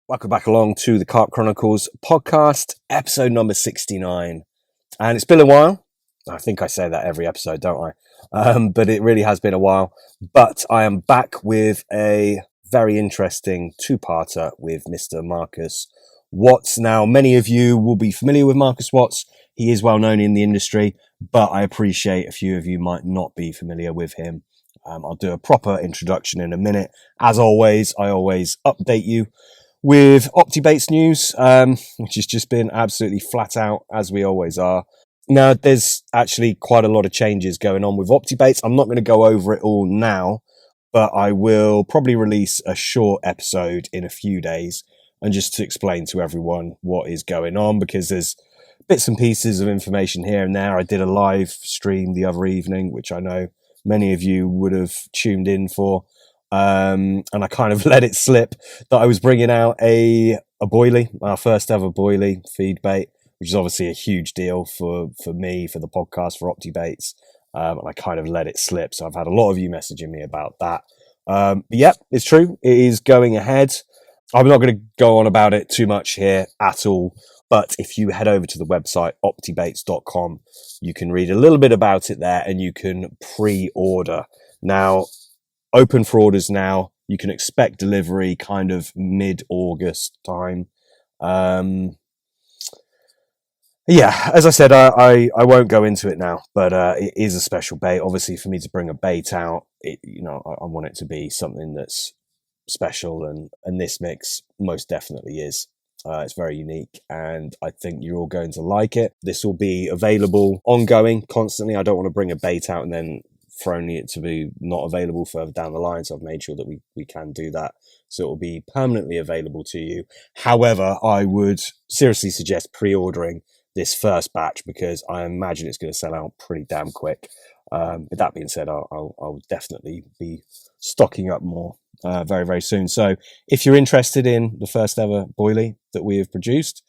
Welcome back along to the Carp Chronicles podcast, episode number 69. And it's been a while. I think I say that every episode, don't I? But it really has been a while. But I am back with a very interesting two-parter with Mr. Marcus Watts. Now, many of you will be familiar with Marcus Watts. He is well known in the industry, but I appreciate a few of you might not be familiar with him. I'll do a proper introduction in a minute. As always, I always update you with Optib Baits news, which has just been absolutely flat out, as we always are. Now, there's actually quite a lot of changes going on with Optib Baits. I'm not going to go over it all now, but I will probably release a short episode in a few days and just to explain to everyone what is going on, because there's bits and pieces of information here and there. I did a live stream the other evening, which I know many of you would have tuned in for. And I kind of let it slip that I was bringing out a boilie, our first ever boilie feed bait, which is obviously a huge deal for me, for the podcast, for Optib Baits. And I kind of let it slip. So I've had a lot of you messaging me about that. But yeah, it's true. It is going ahead. I'm not going to go on about it too much here at all. But if you head over to the website, optibbaits.com, you can read a little bit about it there and you can pre-order. Now, open for orders now. You can expect delivery kind of mid-August time. Yeah, as I said, I won't go into it now, but it is a special bait. Obviously, for me to bring a bait out, I want it to be something that's special, and this mix most definitely is. It's very unique, and I think you're all going to like it. This will be available ongoing, constantly. I don't want to bring a bait out and then for only it to be not available further down the line. So I've made sure that we can do that. So it will be permanently available to you. However, I would seriously suggest pre-ordering this first batch because I imagine it's going to sell out pretty damn quick. With that being said, I'll definitely be stocking up more very, very soon. So if you're interested in the first ever boilie that we have produced,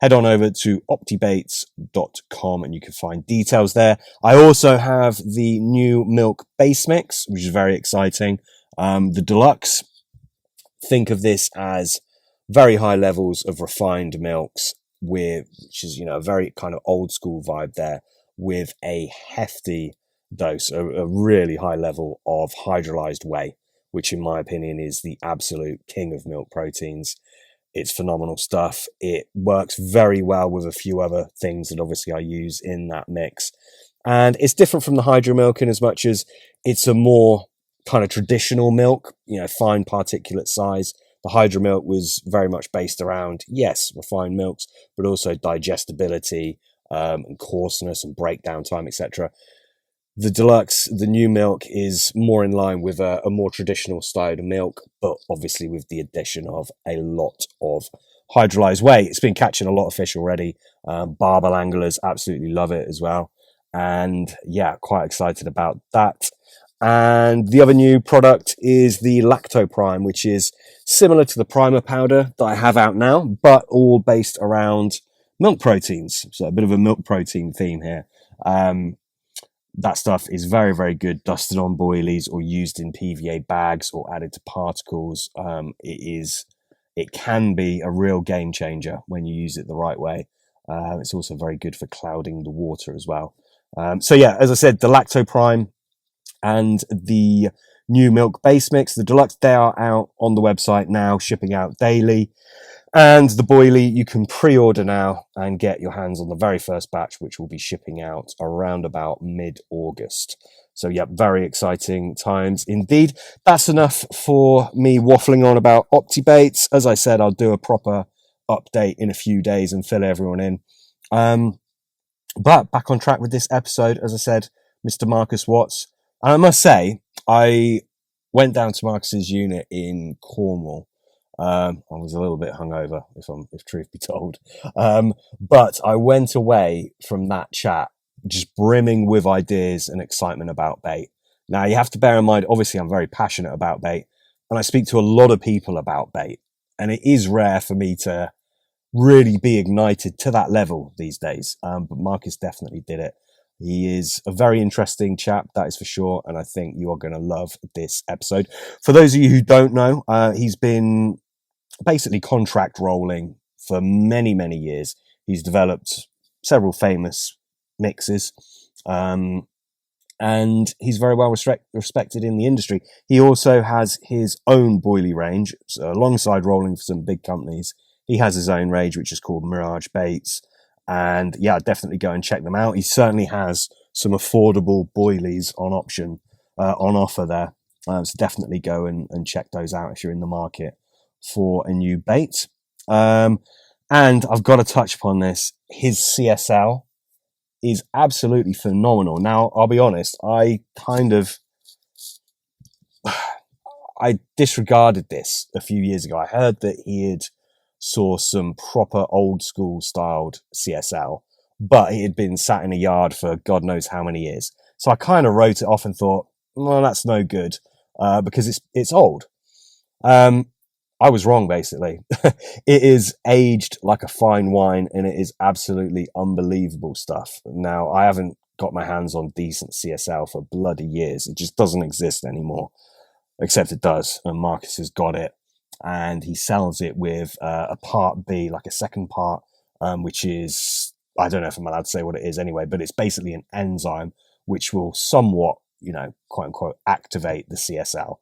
head on over to optibbaits.com and you can find details there. I also have the new milk base mix, which is very exciting. The deluxe, think of this as very high levels of refined milks, which is, a very kind of old school vibe there, with a hefty dose, a really high level of hydrolyzed whey, which in my opinion is the absolute king of milk proteins. It's phenomenal stuff. It works very well with a few other things that obviously I use in that mix. And it's different from the hydro milk in as much as it's a more kind of traditional milk, fine particulate size. The hydro milk was very much based around, yes, refined milks, but also digestibility and coarseness and breakdown time, etc. The deluxe, the new milk, is more in line with a more traditional style of milk, but obviously with the addition of a lot of hydrolyzed whey. It's been catching a lot of fish already. Barbel anglers absolutely love it as well. And yeah, quite excited about that. And the other new product is the Lacto Prime, which is similar to the primer powder that I have out now, but all based around milk proteins. So a bit of a milk protein theme here. That stuff is very, very good dusted on boilies or used in PVA bags or added to particles. It can be a real game changer when you use it the right way. It's also very good for clouding the water as well. So yeah, as I said, the Lacto Prime and the new milk base mix, the deluxe, they are out on the website now, shipping out daily. And the boilie, you can pre-order now and get your hands on the very first batch, which will be shipping out around about mid-August. So yeah, very exciting times indeed. That's enough for me waffling on about Optib Baits. As I said, I'll do a proper update in a few days and fill everyone in. But back on track with this episode, as I said, Mr. Marcus Watts. And I must say, I went down to Marcus's unit in Cornwall. I was a little bit hungover, if truth be told. But I went away from that chat just brimming with ideas and excitement about bait. Now, you have to bear in mind, obviously, I'm very passionate about bait, and I speak to a lot of people about bait. And it is rare for me to really be ignited to that level these days. But Marcus definitely did it. He is a very interesting chap, that is for sure, and I think you are going to love this episode. For those of you who don't know, he's been basically contract rolling for many, many years. He's developed several famous mixes, and he's very well respected in the industry. He also has his own boilie range. So alongside rolling for some big companies, he has his own range, which is called Optib Baits. And yeah, definitely go and check them out. He certainly has some affordable boilies on offer there. So definitely go and check those out if you're in the market for a new bait. And I've got to touch upon this. His CSL is absolutely phenomenal. Now, I'll be honest, I disregarded this a few years ago. I heard that he had saw some proper old school styled CSL, but it had been sat in a yard for God knows how many years. So I kind of wrote it off and thought, well, that's no good, because it's old. I was wrong, basically. It is aged like a fine wine, and it is absolutely unbelievable stuff. Now, I haven't got my hands on decent CSL for bloody years. It just doesn't exist anymore, except it does. And Marcus has got it, and he sells it with a part B, like a second part, which is, I don't know if I'm allowed to say what it is anyway, but it's basically an enzyme which will somewhat, quote unquote, activate the CSL.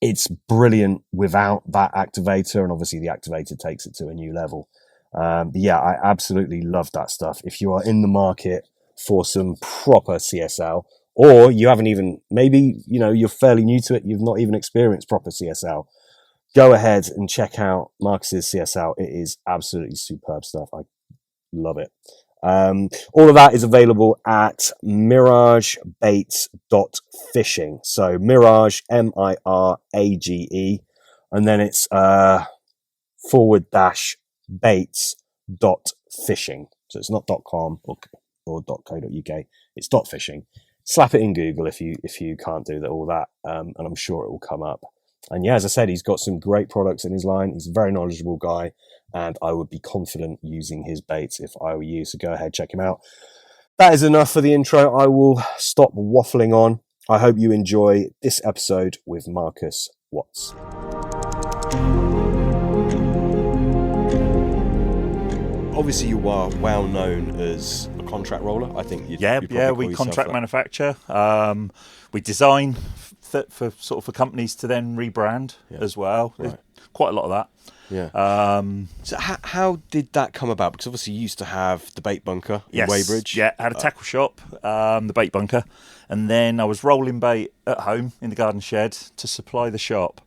It's brilliant without that activator, and obviously the activator takes it to a new level. But yeah, I absolutely love that stuff. If you are in the market for some proper CSL, or you haven't even, maybe, you're fairly new to it, you've not even experienced proper CSL, go ahead and check out Marcus's CSL. It is absolutely superb stuff. I love it. All of that is available at miragebaits.fishing. So Mirage, MIRAGE, and then it's /baits.fishing. So it's not .com or .co.uk. It's .fishing. Slap it in Google if you can't do all that, and I'm sure it will come up. And yeah, as I said, he's got some great products in his line. He's a very knowledgeable guy, and I would be confident using his baits if I were you. So go ahead, check him out. That is enough for the intro. I will stop waffling on. I hope you enjoy this episode with Marcus Watts. Obviously, you are well known as a contract roller. I think we contract manufacture. We design for companies to then rebrand as well. Right. Quite a lot of that. Yeah. So how did that come about? Because obviously you used to have the bait bunker in Weybridge. Yeah, I had a tackle shop, the bait bunker, and then I was rolling bait at home in the garden shed to supply the shop,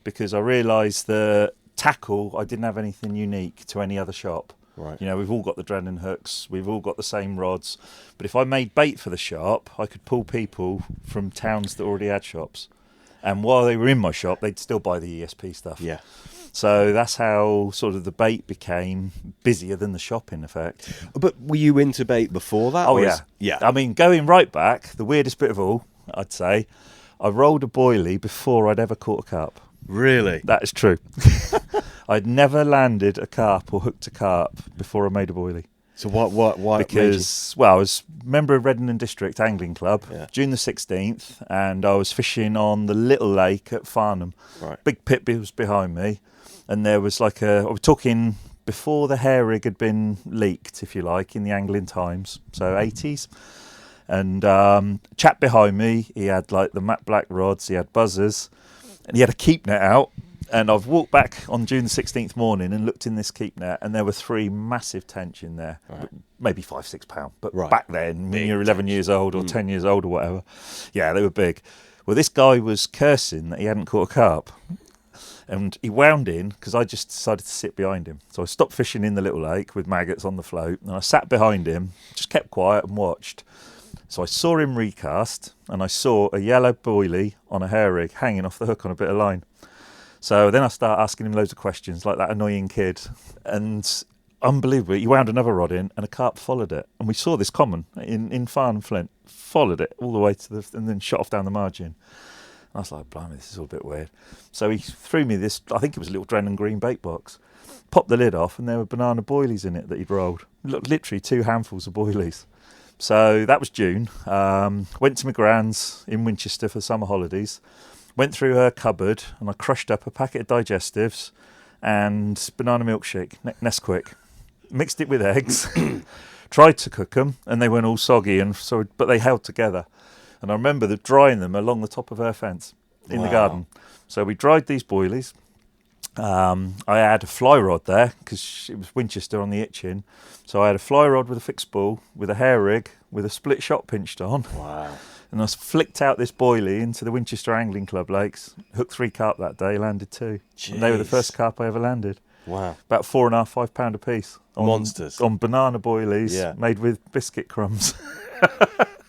because I realised that tackle, I didn't have anything unique to any other shop. Right. We've all got the Drennan hooks, we've all got the same rods, but if I made bait for the shop, I could pull people from towns that already had shops, and while they were in my shop, they'd still buy the ESP stuff. Yeah. So that's how sort of the bait became busier than the shop, in effect. But were you into bait before that? Oh, yeah. I mean, going right back, the weirdest bit of all, I'd say, I rolled a boilie before I'd ever caught a carp. Really? That is true. I'd never landed a carp or hooked a carp before I made a boilie. So why? Because, I was a member of Redden District Angling Club, June the 16th, and I was fishing on the little lake at Farnham. Right. Big pit was behind me, and there was I was talking before the hair rig had been leaked, if you like, in the Angling Times, so 80s. And chap behind me, he had the matte black rods, he had buzzers, and he had a keep net out. And I've walked back on June the 16th morning and looked in this keep net, and there were 3 massive tench in there, maybe 5-6 pound. But back then, when you're 11 years old or 10 years old or whatever, yeah, they were big. Well, this guy was cursing that he hadn't caught a carp, and he wound in because I just decided to sit behind him. So I stopped fishing in the little lake with maggots on the float, and I sat behind him, just kept quiet and watched. So I saw him recast, and I saw a yellow boilie on a hair rig hanging off the hook on a bit of line. So then I started asking him loads of questions, like that annoying kid. And unbelievably, he wound another rod in, and a carp followed it. And we saw this common in Farnham Flint, followed it all the way to and then shot off down the margin. And I was like, blimey, this is all a bit weird. So he threw me this, I think it was a little Drennan green bait box, popped the lid off, and there were banana boilies in it that he'd rolled. Literally 2 handfuls of boilies. So that was June. Went to my grand's in Winchester for the summer holidays. Went through her cupboard and I crushed up a packet of digestives and banana milkshake, Nesquik. Mixed it with eggs, tried to cook them, and they went all soggy, but they held together. And I remember drying them along the top of her fence in the garden. So we dried these boilies. I had a fly rod there because it was Winchester on the itching. So I had a fly rod with a fixed spool, with a hair rig, with a split shot pinched on. Wow. And I flicked out this boilie into the Winchester Angling Club lakes. Hooked 3 carp that day, landed 2. And they were the first carp I ever landed. Wow. About 4.5, £5 a piece. Monsters. On banana boilies made with biscuit crumbs.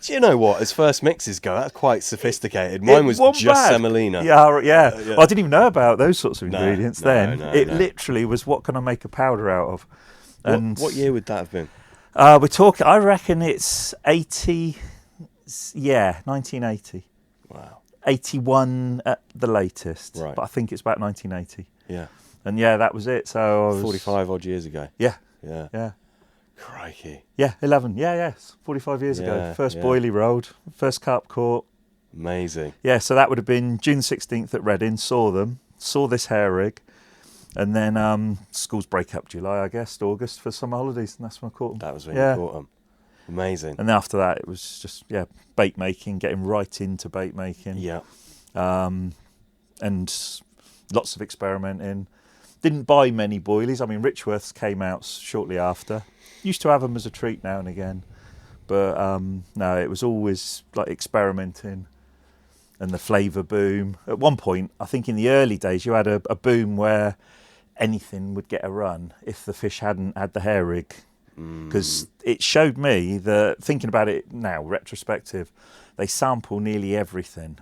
Do you know what? As first mixes go, that's quite sophisticated. Mine was just bad. semolina. Yeah. Well, I didn't even know about those sorts of ingredients then. No. Literally was, what can I make a powder out of? And What year would that have been? we're talking, I reckon it's 1980. Wow. 81 at the latest. Right. But I think it's about 1980. Yeah. And that was it. So I was 45 odd years ago. Yeah. Yeah. Crikey. Yeah, 11. It's 45 years ago. First boilie rolled, first carp caught. Amazing. Yeah, so that would have been June 16th at Reading. Saw this hair rig. And then schools break up July, I guess, August for summer holidays. And that's when I caught them. That was when you caught them. Amazing. And then after that, it was just, bait making, getting right into bait making. Yeah. And lots of experimenting. Didn't buy many boilies. I mean, Richworth's came out shortly after. Used to have them as a treat now and again. But no, it was always like experimenting and the flavour boom. At one point, I think in the early days, you had a boom where anything would get a run if the fish hadn't had the hair rig. Because it showed me that, thinking about it now, retrospective, they sample nearly everything.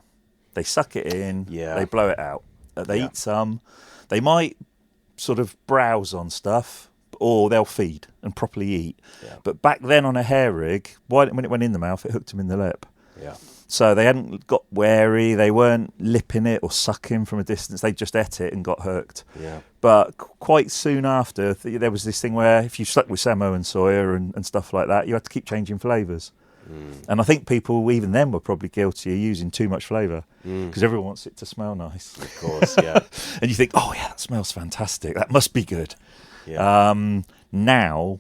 They suck it in, they blow it out. They eat some. They might sort of browse on stuff, or they'll feed and properly eat. Yeah. But back then on a hair rig, when it went in the mouth, it hooked them in the lip. Yeah. So they hadn't got wary, they weren't lipping it or sucking from a distance, they just ate it and got hooked. Yeah. But quite soon after, there was this thing where if you stuck with Semo and Sawyer and stuff like that, you had to keep changing flavours. And I think people, even then, were probably guilty of using too much flavour because everyone wants it to smell nice. Of course, yeah. And you think, oh yeah, that smells fantastic, that must be good. Yeah. Now,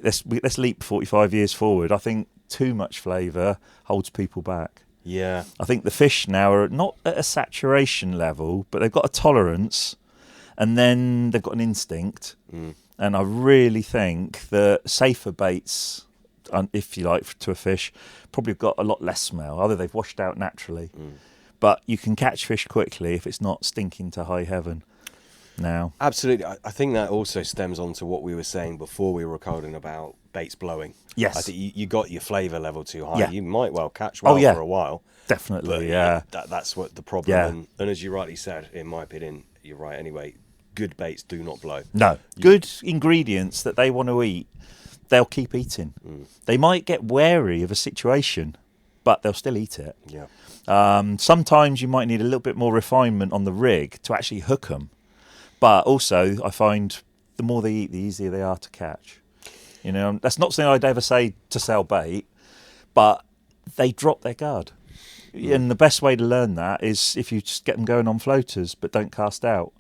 let's leap 45 years forward. I think too much flavour holds people back. Yeah. I think the fish now are not at a saturation level, but they've got a tolerance and then they've got an instinct. And I really think that safer baits, if you like, to a fish, probably got a lot less smell. Either they've washed out naturally, but you can catch fish quickly if it's not stinking to high heaven now. Absolutely. I think that also stems on to what we were saying before we were recording about baits blowing. Yes. I think you got your flavour level too high. Yeah. You might well catch well for a while. Definitely, but that's what the problem. And as you rightly said, in my opinion, you're right anyway, good baits do not blow. No. Good ingredients that they want to eat, they'll keep eating. They might get wary of a situation, but they'll still eat it. Yeah. Sometimes you might need a little bit more refinement on the rig to actually hook them. But also, I find the more they eat, the easier they are to catch. You know, that's not something I'd ever say to sell bait, but they drop their guard. And the best way to learn that is if you just get them going on floaters, but don't cast out.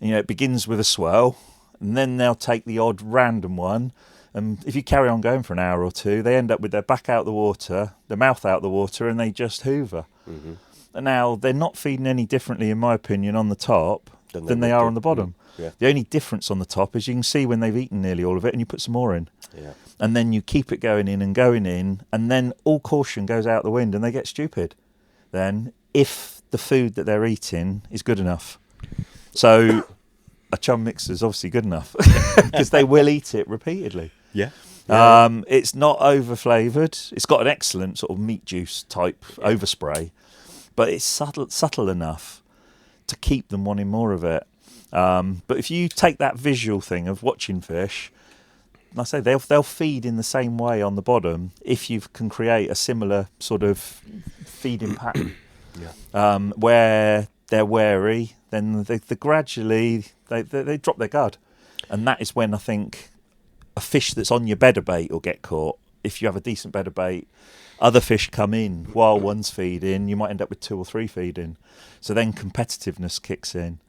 You know, it begins with a swirl, and then they'll take the odd random one. And if you carry on going for an hour or two, they end up with their back out the water, their mouth out the water, and they just hoover. And now, they're not feeding any differently, in my opinion, on the top than they are on the bottom. Yeah. The only difference on the top is you can see when they've eaten nearly all of it and you put some more in. Yeah. And then you keep it going in, and then all caution goes out the wind and they get stupid then if the food that they're eating is good enough. So a chum mixer is obviously good enough because they will eat it repeatedly. Yeah. It's not over-flavoured. It's got an excellent sort of meat juice type overspray, but it's subtle enough to keep them wanting more of it. But if you take that visual thing of watching fish, like I say, they'll feed in the same way on the bottom if you can create a similar sort of feeding pattern. Where they're wary, then they gradually they drop their guard, and that is when I think a fish that's on your bedder bait will get caught if you have a decent bed of bait, other fish come in while one's feeding, you might end up with 2 or 3 feeding. So then competitiveness kicks in.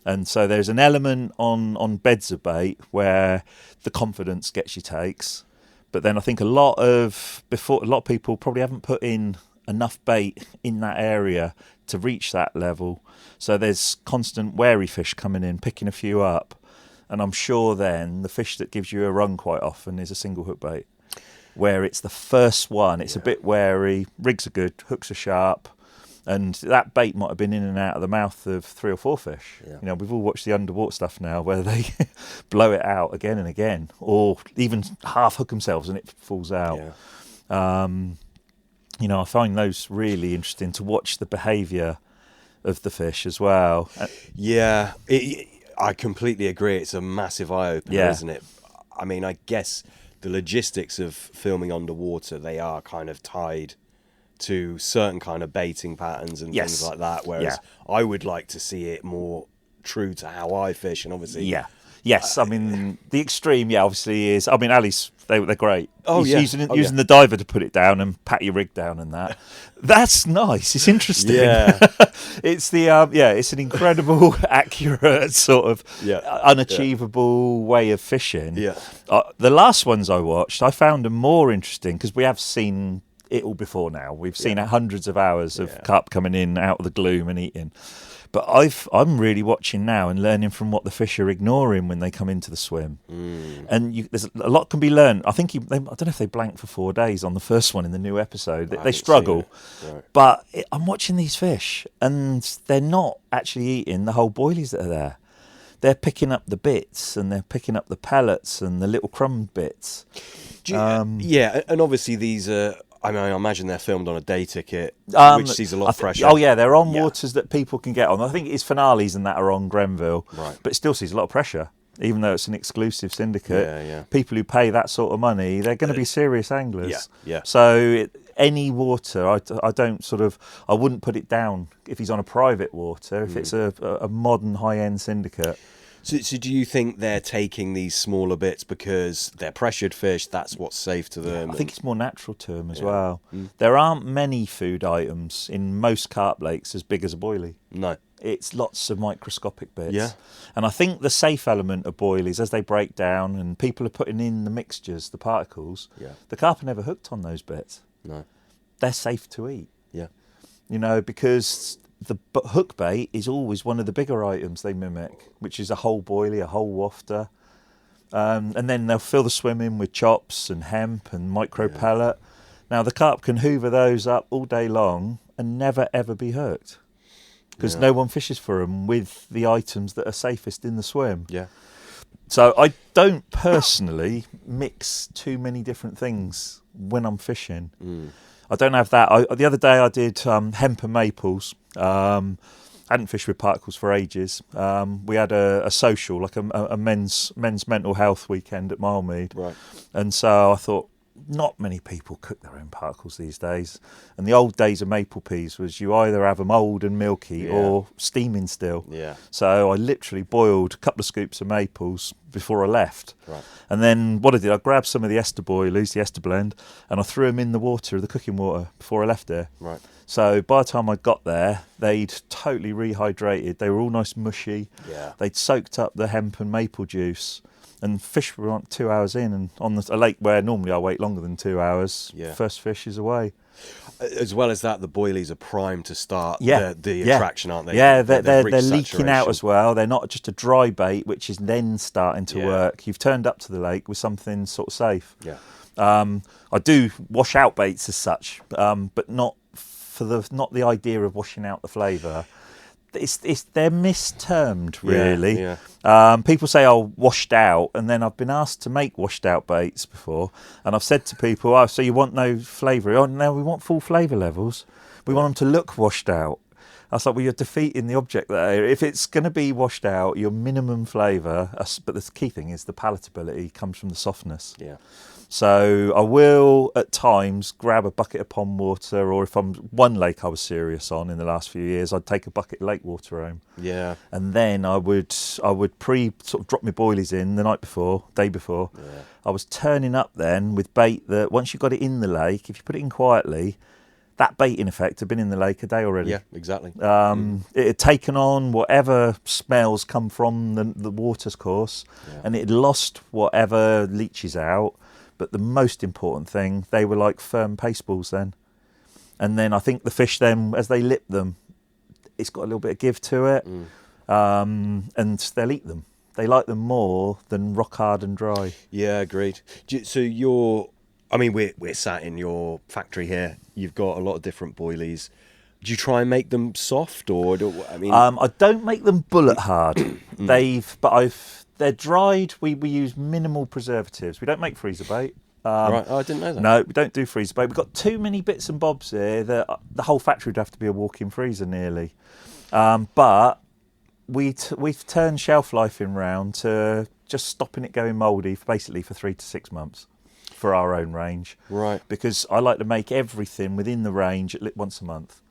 And so there's an element on beds of bait where the confidence gets you takes. But then I think a lot of people probably haven't put in enough bait in that area to reach that level. So there's constant wary fish coming in, picking a few up. And I'm sure then the fish that gives you a run quite often is a single hook bait, where it's the first one. It's a bit wary, rigs are good, hooks are sharp. And that bait might have been in and out of the mouth of 3 or 4 fish. Yeah. You know, we've all watched the underwater stuff now where they blow it out again and again, or even half hook themselves and it falls out. Yeah. You know, I find those really interesting to watch the behaviour of the fish as well. Yeah, I completely agree. It's a massive eye-opener, isn't it? I mean, I guess the logistics of filming underwater, they are kind of tied to certain kind of baiting patterns and things like that, whereas I would like to see it more true to how I fish, and obviously I mean the extreme obviously is, I mean Ali's, they're great. Using the diver to put it down and pat your rig down and that's nice, it's interesting. It's it's an incredible accurate sort of unachievable way of fishing. The last ones I watched, I found them more interesting because we have seen it all before now. We've seen hundreds of hours of carp coming in out of the gloom and eating. But I'm really watching now and learning from what the fish are ignoring when they come into the swim. And there's a lot can be learned. I think I don't know if they blanked for 4 days on the first one in the new episode. They struggle. But I'm watching these fish and they're not actually eating the whole boilies that are there. They're picking up the bits and they're picking up the pellets and the little crumb bits. And obviously these are, I mean, I imagine they're filmed on a day ticket, which sees a lot of pressure. Oh, yeah, they're on waters that people can get on. I think it's finales and that are on Grenville, but it still sees a lot of pressure, even though it's an exclusive syndicate. People who pay that sort of money, they're going to be serious anglers. So any water, I wouldn't put it down if he's on a private water, if it's a modern high-end syndicate. So do you think they're taking these smaller bits because they're pressured fish, that's what's safe to them? I think it's more natural to them as well. There aren't many food items in most carp lakes as big as a boilie. No. It's lots of microscopic bits. And I think the safe element of boilies, as they break down and people are putting in the mixtures, the particles, the carp are never hooked on those bits. No. They're safe to eat. You know, because the hook bait is always one of the bigger items they mimic, which is a whole boilie, a whole wafter. And then they'll fill the swim in with chops and hemp and micro pellet. Now, the carp can hoover those up all day long and never, ever be hooked because no one fishes for them with the items that are safest in the swim. So I don't personally mix too many different things when I'm fishing. I don't have that. The other day I did hemp and maples. Hadn't fished with particles for ages. We had a social, like a men's mental health weekend at Milemead. And so I thought, not many people cook their own particles these days. And the old days of maple peas was you either have them old and milky or steaming still. So I literally boiled a couple of scoops of maples before I left. And then what I did, I grabbed some of the ester boilies, the ester blend, and I threw them in the water, the cooking water, before I left there. So by the time I got there, they'd totally rehydrated. They were all nice mushy. They'd soaked up the hemp and maple juice. And fish were on 2 hours in, and on a lake where normally I wait longer than 2 hours, first fish is away. As well as that, the boilies are primed to start the attraction, aren't they? They're leaking out as well. They're not just a dry bait, which is then starting to work. You've turned up to the lake with something sort of safe. I do wash out baits as such, but not the idea of washing out the flavour. They're mistermed, really. People say, "Oh, washed out," and then I've been asked to make washed out baits before, and I've said to people, "Oh, so you want no flavour?" "Oh, no, we want full flavour levels. We want them to look washed out." I was like, well, you're defeating the object there. If it's going to be washed out, your minimum flavour, but the key thing is the palatability comes from the softness. Yeah. So I will, at times, grab a bucket of pond water, or if I'm one lake I was serious on in the last few years, I'd take a bucket of lake water home. Yeah. And then I would sort of drop my boilies in the night before, day before. Yeah. I was turning up then with bait that once you got it in the lake, if you put it in quietly, that bait in effect had been in the lake a day already. Yeah, exactly. It had taken on whatever smells come from the water's course, and it had lost whatever leaches out. But the most important thing, they were like firm paste balls then. And then I think the fish then, as they lip them, it's got a little bit of give to it, and they'll eat them. They like them more than rock hard and dry. Yeah, agreed. So we're sat in your factory here. You've got a lot of different boilies. Do you try and make them soft, or I don't make them bullet hard. They're dried. We use minimal preservatives. We don't make freezer bait. Right. Oh, I didn't know that. No, we don't do freezer bait. We've got too many bits and bobs here that the whole factory would have to be a walk-in freezer nearly. But we've turned shelf life in round to just stopping it going mouldy basically for 3 to 6 months for our own range. Right. Because I like to make everything within the range at once a month.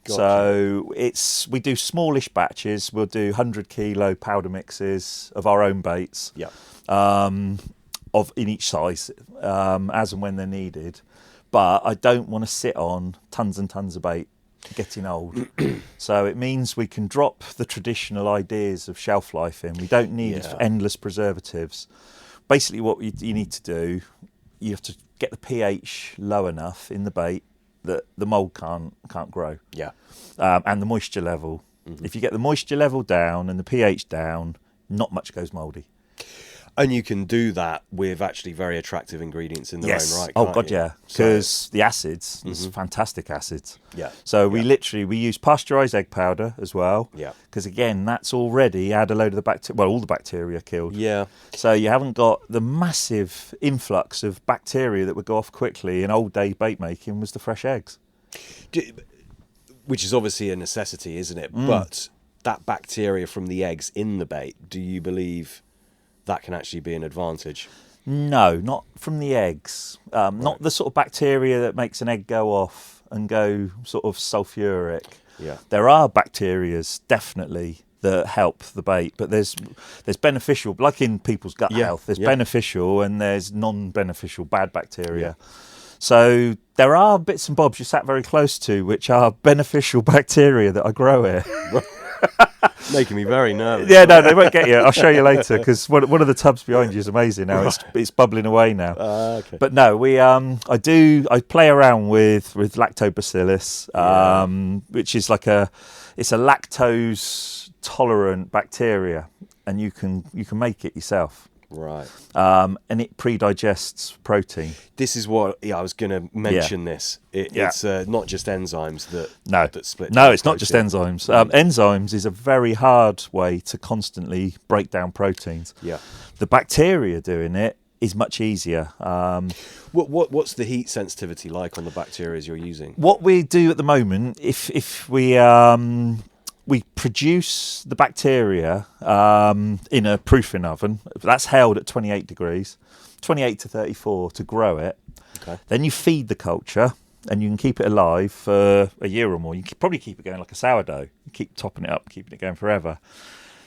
Gotcha. So we do smallish batches. We'll do 100 kilo powder mixes of our own baits. Yeah. In each size, as and when they're needed. But I don't want to sit on tons and tons of bait getting old. So it means we can drop the traditional ideas of shelf life in. We don't need endless preservatives. Basically what you need to do, you have to get the pH low enough in the bait that the mould can't grow. Yeah. And the moisture level. Mm-hmm. If you get the moisture level down and the pH down, not much goes mouldy. And you can do that with actually very attractive ingredients in their own right. Oh God, yeah. Because the acids, there's fantastic acids. Yeah. So we use pasteurised egg powder as well. Yeah. Because again, that's already had a load of the bacteria. Well, all the bacteria killed. Yeah. So you haven't got the massive influx of bacteria that would go off quickly in old day bait making was the fresh eggs. Which is obviously a necessity, isn't it? But that bacteria from the eggs in the bait, do you believe that can actually be an advantage? No, not from the eggs. Not the sort of bacteria that makes an egg go off and go sort of sulfuric. Yeah. There are bacterias, definitely, that help the bait, but there's beneficial, like in people's gut health, there's beneficial and there's non-beneficial bad bacteria. Yeah. So there are bits and bobs you sat very close to, which are beneficial bacteria that I grow here. Making me very nervous. Yeah, no, they won't get you. I'll show you later because one of the tubs behind you is amazing now. It's bubbling away now. Okay. But no, I play around with lactobacillus, which is it's a lactose tolerant bacteria, and you can make it yourself. Right. And it pre-digests protein. This is what I was going to mention. This it's not just enzymes that split. No, it's not just enzymes. Enzymes is a very hard way to constantly break down proteins. Yeah. The bacteria doing it is much easier. What's the heat sensitivity like on the bacteria you're using? What we do at the moment, if we produce the bacteria in a proofing oven. That's held at 28 degrees, 28 to 34 to grow it. Okay. Then you feed the culture and you can keep it alive for a year or more. You can probably keep it going like a sourdough. You keep topping it up, keeping it going forever.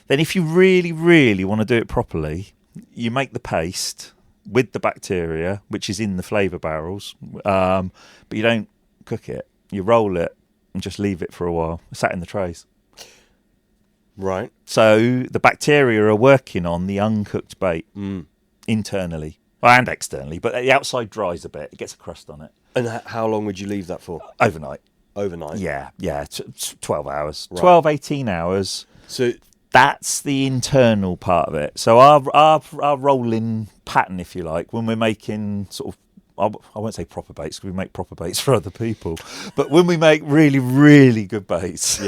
Then if you really, really want to do it properly, you make the paste with the bacteria, which is in the flavour barrels, but you don't cook it. You roll it and just leave it for a while. It's sat in the trays. Right. So the bacteria are working on the uncooked bait internally and externally, but the outside dries a bit. It gets a crust on it. And how long would you leave that for? Overnight. Overnight? Yeah, 12 hours. Right. 12, 18 hours. So that's the internal part of it. So our rolling pattern, if you like, when we're making sort of, I won't say proper baits because we make proper baits for other people, but when we make really, really good baits,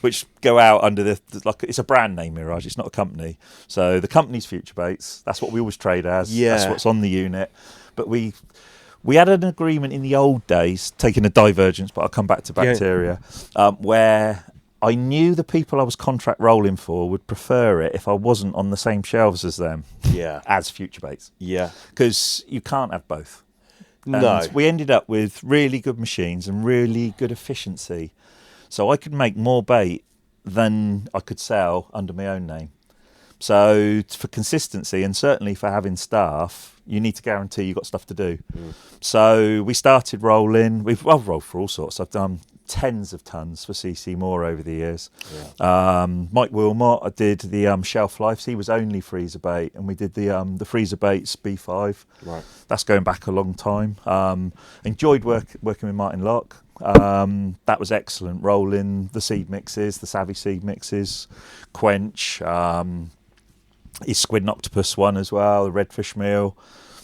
which go out under it's a brand name, Mirage, it's not a company. So the company's Future Baits, that's what we always trade as. That's what's on the unit. But we We had an agreement in the old days, taking a divergence, but I'll come back to bacteria, where I knew the people I was contract rolling for would prefer it if I wasn't on the same shelves as them, as Future Baits. Yeah. Because you can't have both. No. And we ended up with really good machines and really good efficiency. So I could make more bait than I could sell under my own name. So for consistency and certainly for having staff, you need to guarantee you've got stuff to do. So we started rolling. I've rolled for all sorts. I've done tens of tons for CC Moore over the years. Mike Wilmot, I did the shelf life. He was only freezer bait, and we did the freezer baits B5. Right. That's going back a long time. Enjoyed working with Martin Locke. That was excellent. Rolling the seed mixes, the Savvy seed mixes, Quench, his Squid and Octopus one as well, the Redfish meal.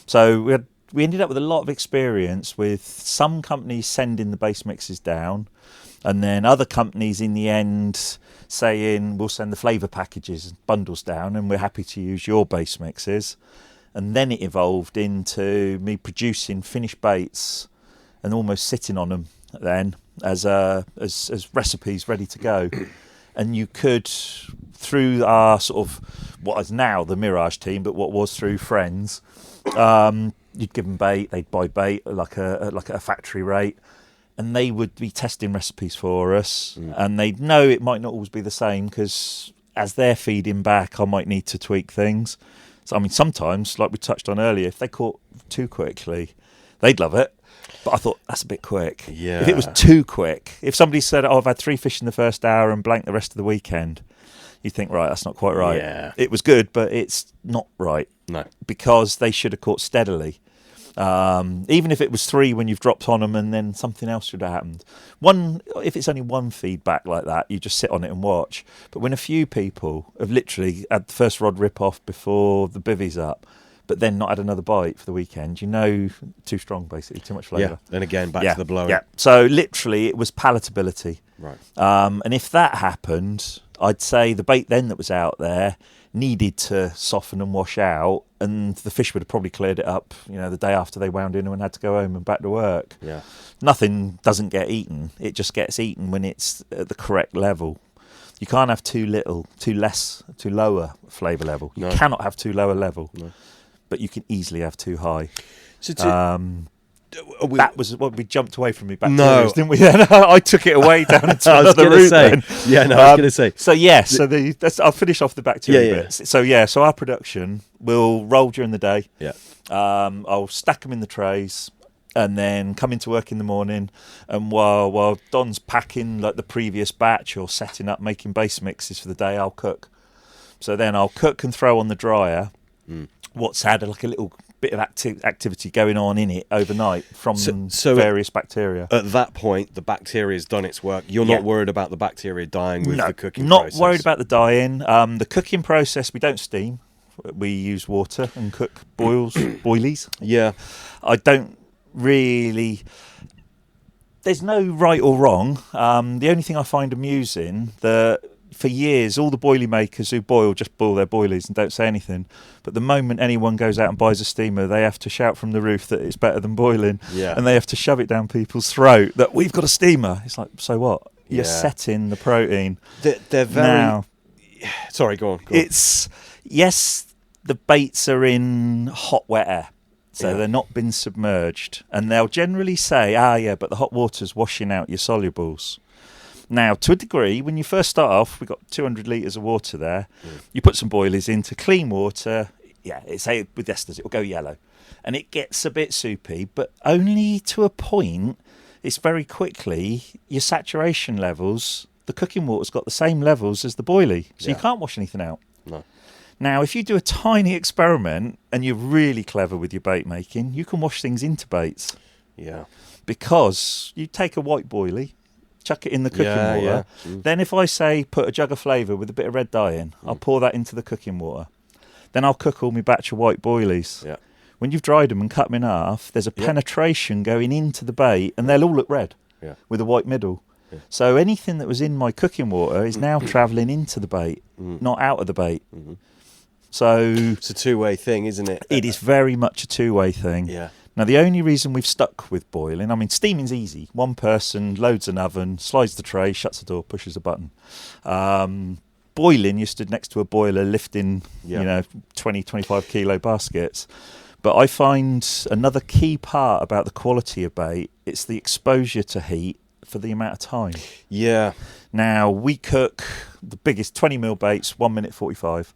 So we ended up with a lot of experience with some companies sending the base mixes down, and then other companies in the end saying we'll send the flavour packages bundles down and we're happy to use your base mixes. And then it evolved into me producing finished baits and almost sitting on them then as recipes ready to go. And you could, through our sort of what is now the Mirage team, but what was through friends, you'd give them bait, they'd buy bait like a factory rate, and they would be testing recipes for us, and they'd know it might not always be the same because as they're feeding back, I might need to tweak things. So I mean, sometimes, like we touched on earlier, if they caught too quickly, they'd love it. But I thought, that's a bit quick. Yeah. If it was too quick, if somebody said, I've had 3 fish in the first hour and blank the rest of the weekend, you think, right, that's not quite right. Yeah. It was good, but it's not right. No. Because they should have caught steadily. Even if it was 3 when you've dropped on them and then something else should have happened. If it's only one feedback like that, you just sit on it and watch. But when a few people have literally had the first rod rip off before the bivvy's up, but then not had another bite for the weekend, you know, too strong, basically, too much flavour. Yeah, and again, back to the blowing. Yeah, so literally it was palatability. Right. And if that happened, I'd say the bait then that was out there needed to soften and wash out, and the fish would have probably cleared it up, you know, the day after they wound in and had to go home and back to work. Yeah. Nothing doesn't get eaten. It just gets eaten when it's at the correct level. You can't have too little, too lower flavour level. You cannot have too low a level. No. But you can easily have too high. So that was what we jumped away from me back to, didn't we? I took it away down into another route. I was going to say. So I'll finish off the bacteria bits. So our production will roll during the day. Yeah. I'll stack them in the trays and then come into work in the morning. And while Don's packing like the previous batch or setting up, making base mixes for the day, I'll cook. So then I'll cook and throw on the dryer what's had like a little bit of activity going on in it overnight from various bacteria. At that point, the bacteria's done its work. You're not worried about the bacteria dying with the cooking process? process? Not worried about the dying. The cooking process, we don't steam. We use water and cook boilies. Yeah. I don't really... There's no right or wrong. The only thing I find amusing, for years, all the boilie makers who just boil their boilies and don't say anything. But the moment anyone goes out and buys a steamer, they have to shout from the roof that it's better than boiling. Yeah. And they have to shove it down people's throat that we've got a steamer. It's like, so what? You're setting the protein. They're very... Now, sorry, go on. It's... Yes, the baits are in hot, wet air. So they're not been submerged. And they'll generally say, but the hot water's washing out your solubles. Now, to a degree, when you first start off, we've got 200 litres of water there. You put some boilies into clean water. Say with esters, it will go yellow. And it gets a bit soupy, but only to a point. It's very quickly, your saturation levels, the cooking water's got the same levels as the boilie. So you can't wash anything out. No. Now, if you do a tiny experiment and you're really clever with your bait making, you can wash things into baits. Yeah. Because you take a white boilie, chuck it in the cooking water. Then if I say put a jug of flavour with a bit of red dye in, I'll pour that into the cooking water. Then I'll cook all my batch of white boilies. Yeah. When you've dried them and cut them in half, there's a penetration going into the bait, and they'll all look red with a white middle. Yeah. So anything that was in my cooking water is now travelling into the bait, not out of the bait. So it's a two-way thing, isn't it? It is very much a two-way thing. Yeah. Now, the only reason we've stuck with boiling, I mean, steaming's easy. One person loads an oven, slides the tray, shuts the door, pushes a button. Boiling, you stood next to a boiler lifting, 20, 25 kilo baskets. But I find another key part about the quality of bait, it's the exposure to heat for the amount of time. Yeah. Now, we cook the biggest 20 mil baits, 1 minute 45.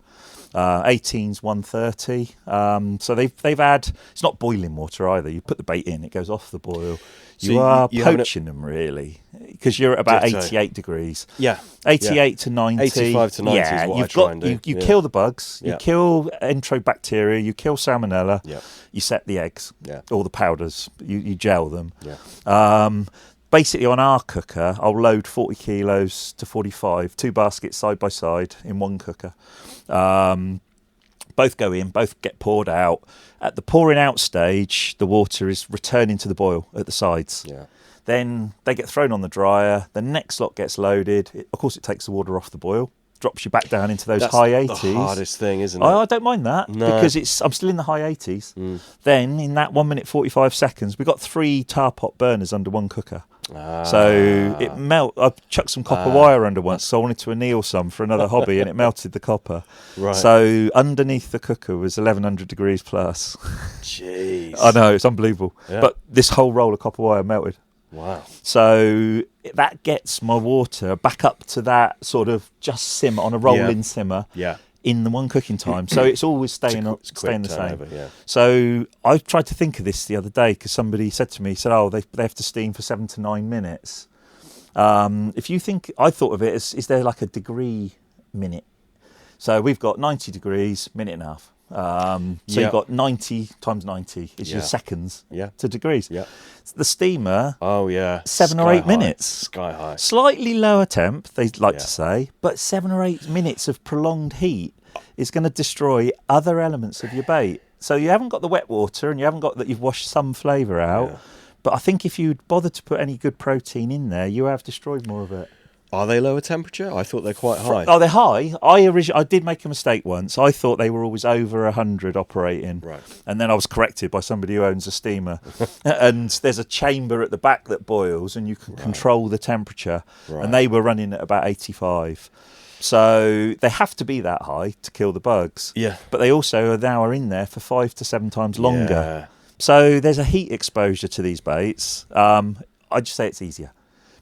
18's 130. So they've had, it's not boiling water either. You put the bait in, it goes off the boil. So you are poaching them really, because you're at about 88 degrees. Yeah. 88 to 90. 85 to 90 is what I try and do. You kill the bugs, you kill enterobacteria, you kill salmonella, you set the eggs, all the powders, you gel them. Yeah. Basically, on our cooker, I'll load 40 kilos to 45, 2 baskets side by side in one cooker. Both go in, both get poured out. At the pouring out stage, the water is returning to the boil at the sides. Yeah. Then they get thrown on the dryer. The next lot gets loaded. Of course, it takes the water off the boil, drops you back down into those high 80s. That's the hardest thing, isn't it? I don't mind that because I'm still in the high 80s. Then, in that 1 minute 45 seconds, we've got 3 tar pot burners under one cooker. So it I chucked some copper wire under once, so I wanted to anneal some for another hobby, and it melted the copper. Right. So underneath the cooker was 1100 degrees plus. Jeez. I know, it's unbelievable. Yeah. But this whole roll of copper wire melted. Wow. So that gets my water back up to that sort of just simmer, on a rolling simmer. Yeah. In the one cooking time, so it's always staying the same. Yeah. So I tried to think of this the other day because somebody said to me, they have to steam for 7 to 9 minutes. If you think, I thought of it as, is there like a degree minute? So we've got 90 degrees, minute and a half. So you've got 90 times 90 is your seconds to degrees. Yeah. The steamer, 7 or 8 minutes. Sky high. Slightly lower temp, they like to say, but 7 or 8 minutes of prolonged heat is going to destroy other elements of your bait. So you haven't got the wet water and you haven't got that you've washed some flavour out. Yeah. But I think if you'd bothered to put any good protein in there, you have destroyed more of it. Are they lower temperature? I thought they're quite high. Oh, they're high. I did make a mistake once. I thought they were always over 100 operating. Right. And then I was corrected by somebody who owns a steamer. And there's a chamber at the back that boils and you can control the temperature. Right. And they were running at about 85. So they have to be that high to kill the bugs. Yeah. But they also are in there for 5 to 7 times longer. Yeah. So there's a heat exposure to these baits. I'd just say it's easier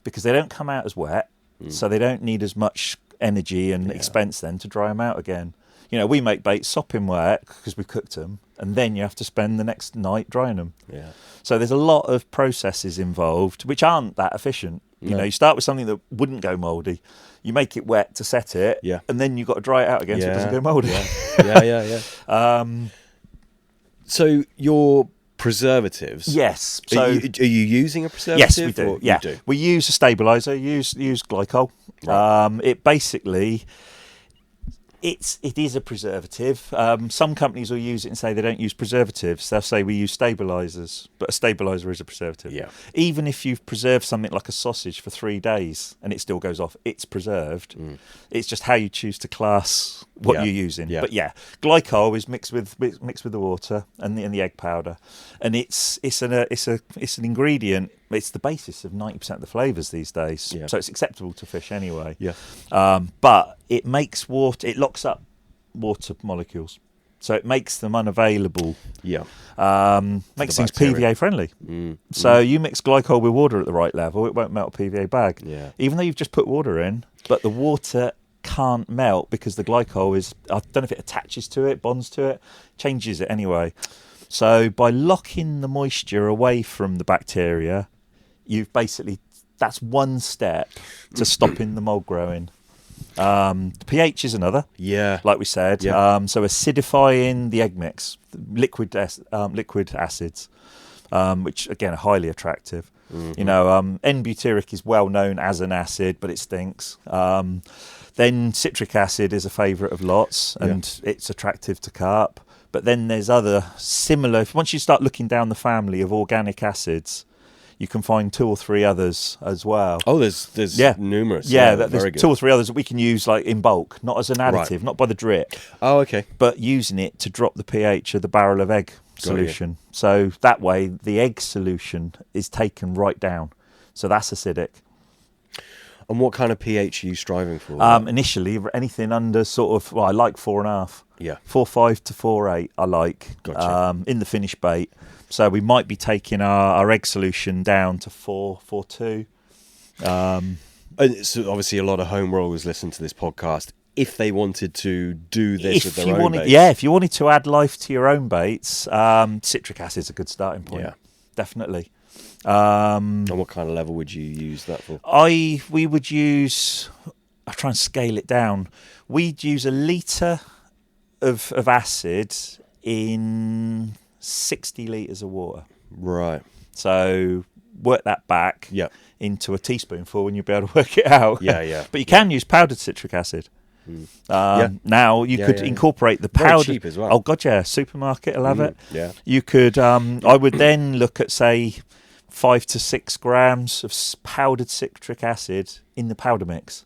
because they don't come out as wet. So they don't need as much energy and expense then to dry them out again. You know, we make baits sopping wet because we cooked them, and then you have to spend the next night drying them. Yeah. So there's a lot of processes involved which aren't that efficient. You know, you start with something that wouldn't go mouldy. You make it wet to set it, and then you've got to dry it out again so it doesn't go mouldy. Yeah. So your preservatives. Yes. So are you using a preservative? Yes, we do. Yeah, you do. We use a stabilizer. Use glycol. Right. It basically. It is a preservative. Some companies will use it and say they don't use preservatives. They'll say we use stabilizers, but a stabilizer is a preservative. Yeah. Even if you've preserved something like a sausage for 3 days and it still goes off, it's preserved. It's just how you choose to class what you're using. Yeah. But glycol is mixed with the water and the egg powder, and it's an ingredient. It's the basis of 90% of the flavours these days. Yeah. So it's acceptable to fish anyway. Yeah. But it makes water, it locks up water molecules. So it makes them unavailable. Yeah. Makes things PVA friendly. So you mix glycol with water at the right level, it won't melt a PVA bag. Yeah. Even though you've just put water in, but the water can't melt because the glycol is, I don't know if it attaches to it, bonds to it, changes it anyway. So by locking the moisture away from the bacteria, you've basically, that's one step to stopping the mold growing. The pH is another. Yeah. Like we said. Yeah. So acidifying the egg mix, liquid acids, which again are highly attractive. You know, N-butyric is well known as an acid, but it stinks. Then citric acid is a favourite of lots, and it's attractive to carp. But then there's other similar, once you start looking down the family of organic acids, you can find 2 or 3 others as well. Oh, there's numerous. Yeah, there's 2 or 3 others that we can use like in bulk, not as an additive, not by the drip. Oh, okay. But using it to drop the pH of the barrel of egg solution. So that way the egg solution is taken right down. So that's acidic. And what kind of pH are you striving for? Initially, anything under sort of, well, I like 4.5. Yeah. 4.5 to 4.8 I like. Gotcha. In the finished bait. So we might be taking our egg solution down to 4.2. And so obviously a lot of home rollers listen to this podcast. If they wanted to do this with their own baits. Yeah, if you wanted to add life to your own baits, citric acid is a good starting point. Yeah. Definitely. And what kind of level would you use that for? We would use, I'll try and scale it down. We'd use a litre of acid in 60 litres of water. Right. So work that back Yeah. into a teaspoonful and you'll be able to work it out. Yeah. But you can use powdered citric acid. Now you could incorporate the powder. Very cheap as well. Oh god, yeah, supermarket will have it. Yeah. You could. I would then look at say 5 to 6 grams of powdered citric acid in the powder mix.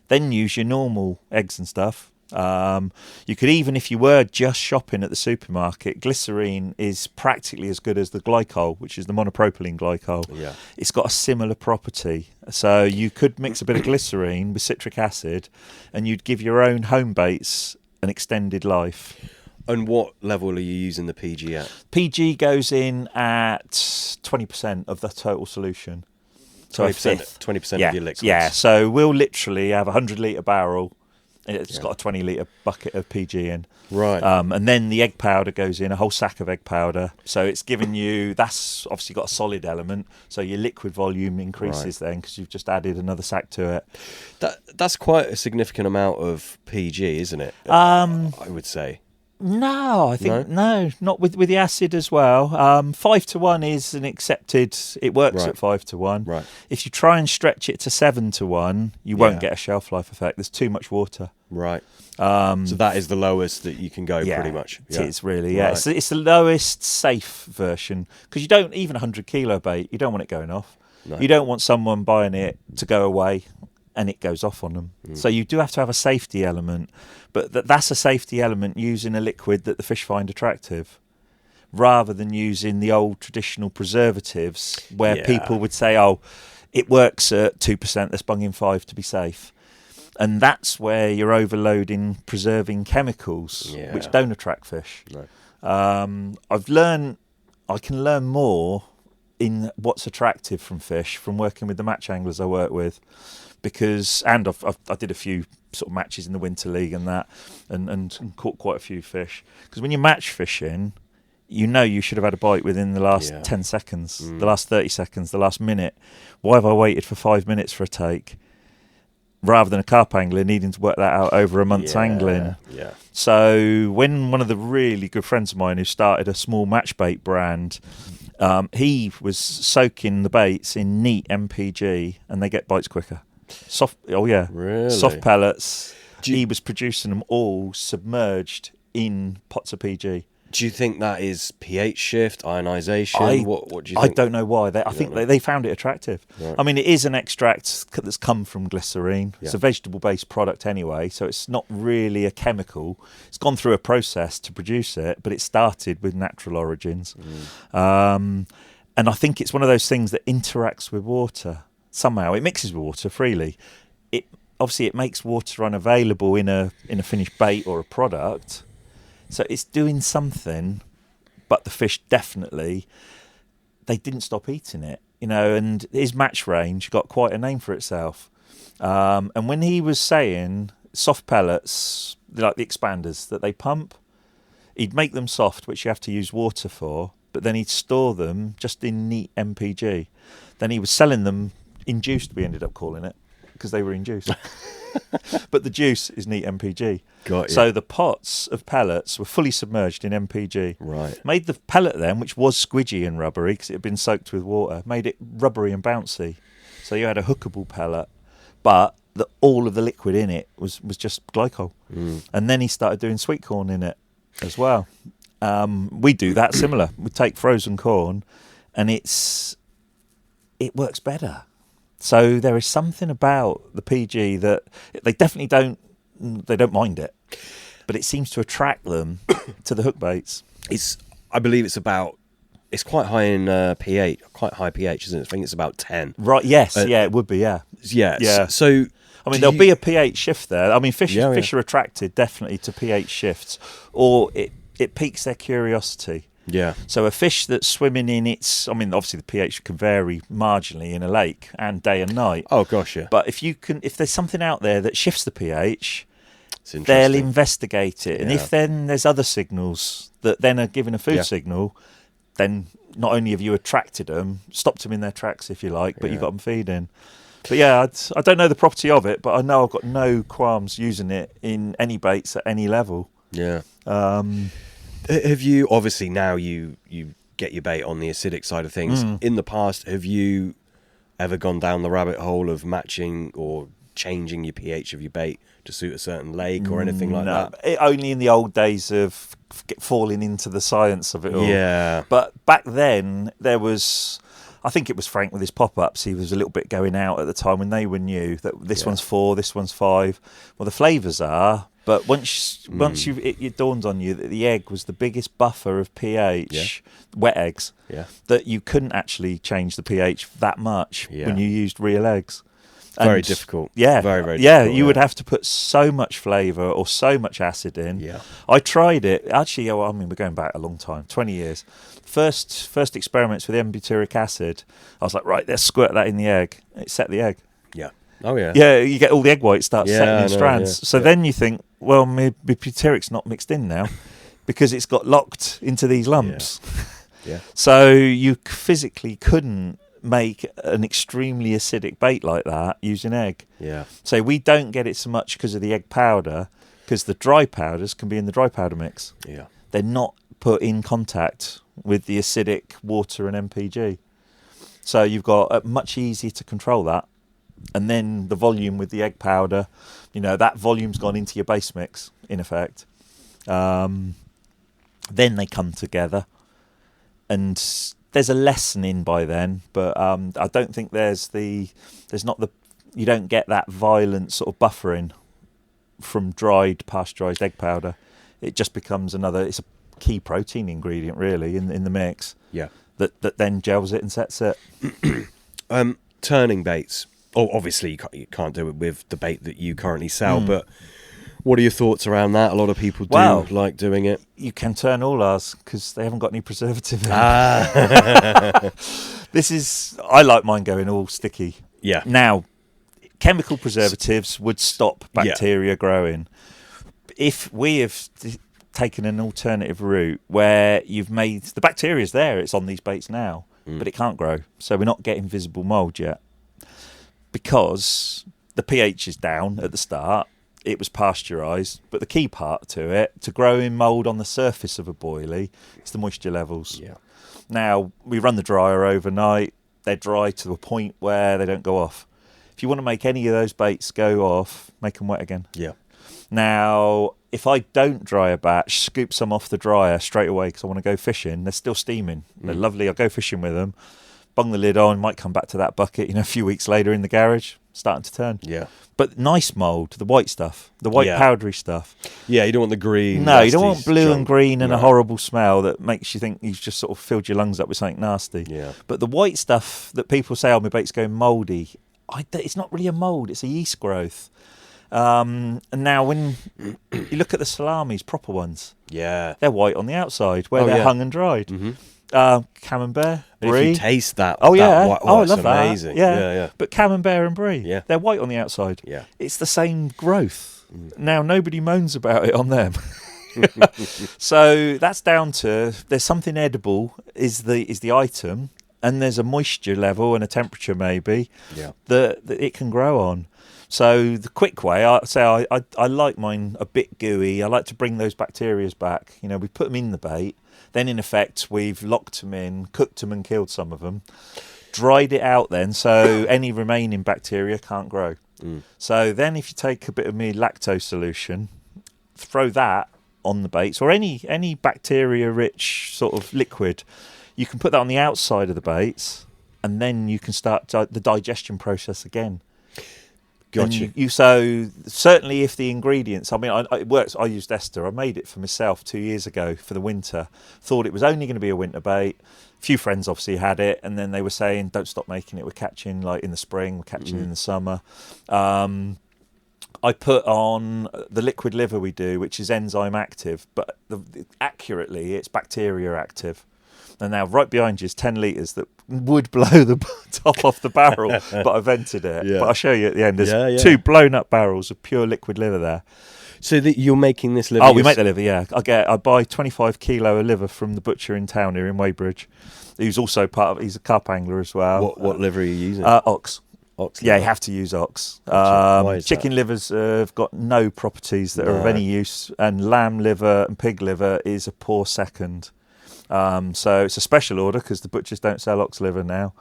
Then use your normal eggs and stuff. You could even, if you were just shopping at the supermarket, glycerine is practically as good as the glycol, which is the monopropylene glycol. Yeah. It's got a similar property. So you could mix a bit of glycerine with citric acid and you'd give your own home baits an extended life. And what level are you using the PG at? PG goes in at 20% of the total solution. So 20% of your liquids. Yeah, so we'll literally have a 100-litre barrel. It's got a 20-litre bucket of PG in. Right. And then the egg powder goes in, a whole sack of egg powder. So it's giving you, that's obviously got a solid element. So your liquid volume increases then because you've just added another sack to it. That's quite a significant amount of PG, isn't it? I would say. No, I think no, not with the acid as well. 5 to 1 is an accepted. It works at 5 to 1. Right. If you try and stretch it to 7 to 1, you won't get a shelf life effect. There's too much water. Right. So that is the lowest that you can go, pretty much. It is really. Yeah, it's the lowest safe version because you don't even 100 kilo bait. You don't want it going off. No. You don't want someone buying it to go away and it goes off on them. So you do have to have a safety element, but that's a safety element using a liquid that the fish find attractive, rather than using the old traditional preservatives where people would say, oh, it works at 2%, let's bung in 5 to be safe. And that's where you're overloading preserving chemicals, which don't attract fish. No. I've learned I can learn more in what's attractive from fish from working with the match anglers I work with. Because I did a few sort of matches in the Winter League and that, and caught quite a few fish. Because when you're match fishing, you know you should have had a bite within the last 10 seconds, the last 30 seconds, the last minute. Why have I waited for 5 minutes for a take? Rather than a carp angler needing to work that out over a month's angling. Yeah. So when one of the really good friends of mine who started a small match bait brand, he was soaking the baits in neat MPG and they get bites quicker. Really? Soft pellets. He was producing them all submerged in pots of PG. Do you think that is pH shift, ionization? What do you think? I don't know why. I think they found it attractive. Right. I mean, it is an extract that's come from glycerine. Yeah. It's a vegetable-based product anyway, so it's not really a chemical. It's gone through a process to produce it, but it started with natural origins. And I think it's one of those things that interacts with water. Somehow it mixes with water freely. It makes water unavailable in a finished bait or a product. So it's doing something, but the fish definitely, they didn't stop eating it, and his match range got quite a name for itself. And when he was saying soft pellets, like the expanders that they pump, he'd make them soft, which you have to use water for, but then he'd store them just in neat MPG. Then he was selling them induced, we ended up calling it, because they were induced. But the juice is neat MPG. Got you. So the pots of pellets were fully submerged in MPG. Right. Made the pellet then, which was squidgy and rubbery because it had been soaked with water, made it rubbery and bouncy. So you had a hookable pellet, but all of the liquid in it was just glycol. And then he started doing sweet corn in it as well. We do that similar. We take frozen corn and it works better. So there is something about the PG that they definitely don't mind it, but it seems to attract them to the hook baits. I believe it's quite high in pH, quite high pH, isn't it? I think it's about 10. Right, yes, yeah, it would be, yeah. Yeah. Yeah. So I mean, there'll be a pH shift there. I mean, fish Yeah, are attracted definitely to pH shifts, or it piques their curiosity. Yeah. So a fish that's swimming in its, I mean, obviously the pH can vary marginally in a lake and day and night. Oh gosh, yeah. But if there's something out there that shifts the pH, It's interesting. they'll investigate it. And Yeah. if then there's other signals that then are given a food Yeah. signal, then not only have you attracted them, stopped them in their tracks, if you like, but you've got them feeding. But yeah, I don't know the property of it, but I know I've got no qualms using it in any baits at any level. Yeah. Have you, obviously now you get your bait on the acidic side of things. In the past, have you ever gone down the rabbit hole of matching or changing your pH of your bait to suit a certain lake or anything like that? Only in the old days of falling into the science of it all. Yeah. But back then, there was, I think it was Frank with his pop-ups, he was a little bit going out at the time when they were new, that this one's 4, this one's 5. Well, the flavours are, but once it dawned on you that the egg was the biggest buffer of pH, wet eggs, that you couldn't actually change the pH that much when you used real eggs. Very difficult. Yeah. Very, very yeah, difficult. you would have to put so much flavour or so much acid in. Yeah. I tried it. Actually, I mean, we're going back a long time, 20 years. First experiments with butyric acid, I was like, right, let's squirt that in the egg. It set the egg. Yeah. Oh, yeah. Yeah, you get all the egg whites start setting in strands. Yeah. So then you think, well, my butyric's not mixed in now because it's got locked into these lumps. Yeah. So you physically couldn't make an extremely acidic bait like that using egg. Yeah. So we don't get it so much because of the egg powder, because the dry powders can be in the dry powder mix. Yeah. They're not put in contact with the acidic water and MPG. So you've got much easier to control that. And then the volume with the egg powder, that volume's gone into your base mix, in effect. Then they come together. And there's a lessening by then, but I don't think you don't get that violent sort of buffering from dried, pasteurised egg powder. It just becomes it's a key protein ingredient, really, in the mix. Yeah. That then gels it and sets it. Turning baits. Oh, obviously you can't do it with the bait that you currently sell, but what are your thoughts around that? A lot of people do like doing it. You can turn all ours because they haven't got any preservative in. Ah. I like mine going all sticky. Yeah. Now, chemical preservatives would stop bacteria growing. If we have taken an alternative route where you've made the bacteria's there, it's on these baits now, but it can't grow. So we're not getting visible mould yet because the pH is down at the start. It was pasteurised, but the key part to it, to grow in mould on the surface of a boilie, is the moisture levels. Yeah. Now, we run the dryer overnight. They're dry to a point where they don't go off. If you want to make any of those baits go off, make them wet again. Yeah. Now, if I don't dry a batch, scoop some off the dryer straight away because I want to go fishing, they're still steaming. They're lovely. I'll go fishing with them, bung the lid on, might come back to that bucket, a few weeks later in the garage, starting to turn. Yeah. But nice mould, the white stuff, the white powdery stuff. Yeah, you don't want the green. No, you don't want blue and green and No. a horrible smell that makes you think you've just sort of filled your lungs up with something nasty. Yeah. But the white stuff that people say, my bait's going mouldy, it's not really a mould, it's a yeast growth. And now when you look at the salamis, proper ones, they're white on the outside where they're hung and dried. Camembert, And brie. if you taste that, I it's love amazing. that. Yeah. But camembert and brie, they're white on the outside. Yeah. It's the same growth. Now nobody moans about it on them. So that's down to there's something edible is the item, and there's a moisture level and a temperature maybe that it can grow on. So the quick way, I like mine a bit gooey. I like to bring those bacteria back. We put them in the bait. Then, in effect, we've locked them in, cooked them and killed some of them, dried it out then so any remaining bacteria can't grow. So then if you take a bit of my lactose solution, throw that on the baits, or any bacteria-rich sort of liquid, you can put that on the outside of the baits, and then you can start the digestion process again. Gotcha. So certainly if the ingredients, I mean, it works. I used Esther. I made it for myself 2 years ago for the winter. Thought it was only going to be a winter bait. A few friends obviously had it, and then they were saying, "Don't stop making it. We're catching like in the spring. We're catching in the summer." I put on the liquid liver we do, which is enzyme active, but accurately it's bacteria active. And now right behind you is 10 litres that would blow the top off the barrel, but I vented it. Yeah. But I'll show you at the end. There's Yeah. 2 blown up barrels of pure liquid liver there. So that you're making this liver? Oh, we make the liver, yeah. I buy 25 kilo of liver from the butcher in town here in Weybridge. He's also he's a carp angler as well. What liver are you using? Ox. Ox liver. Yeah, you have to use ox. Why is Chicken livers have got no properties that are of any use, and lamb liver and pig liver is a poor second. So it's a special order because the butchers don't sell ox liver now.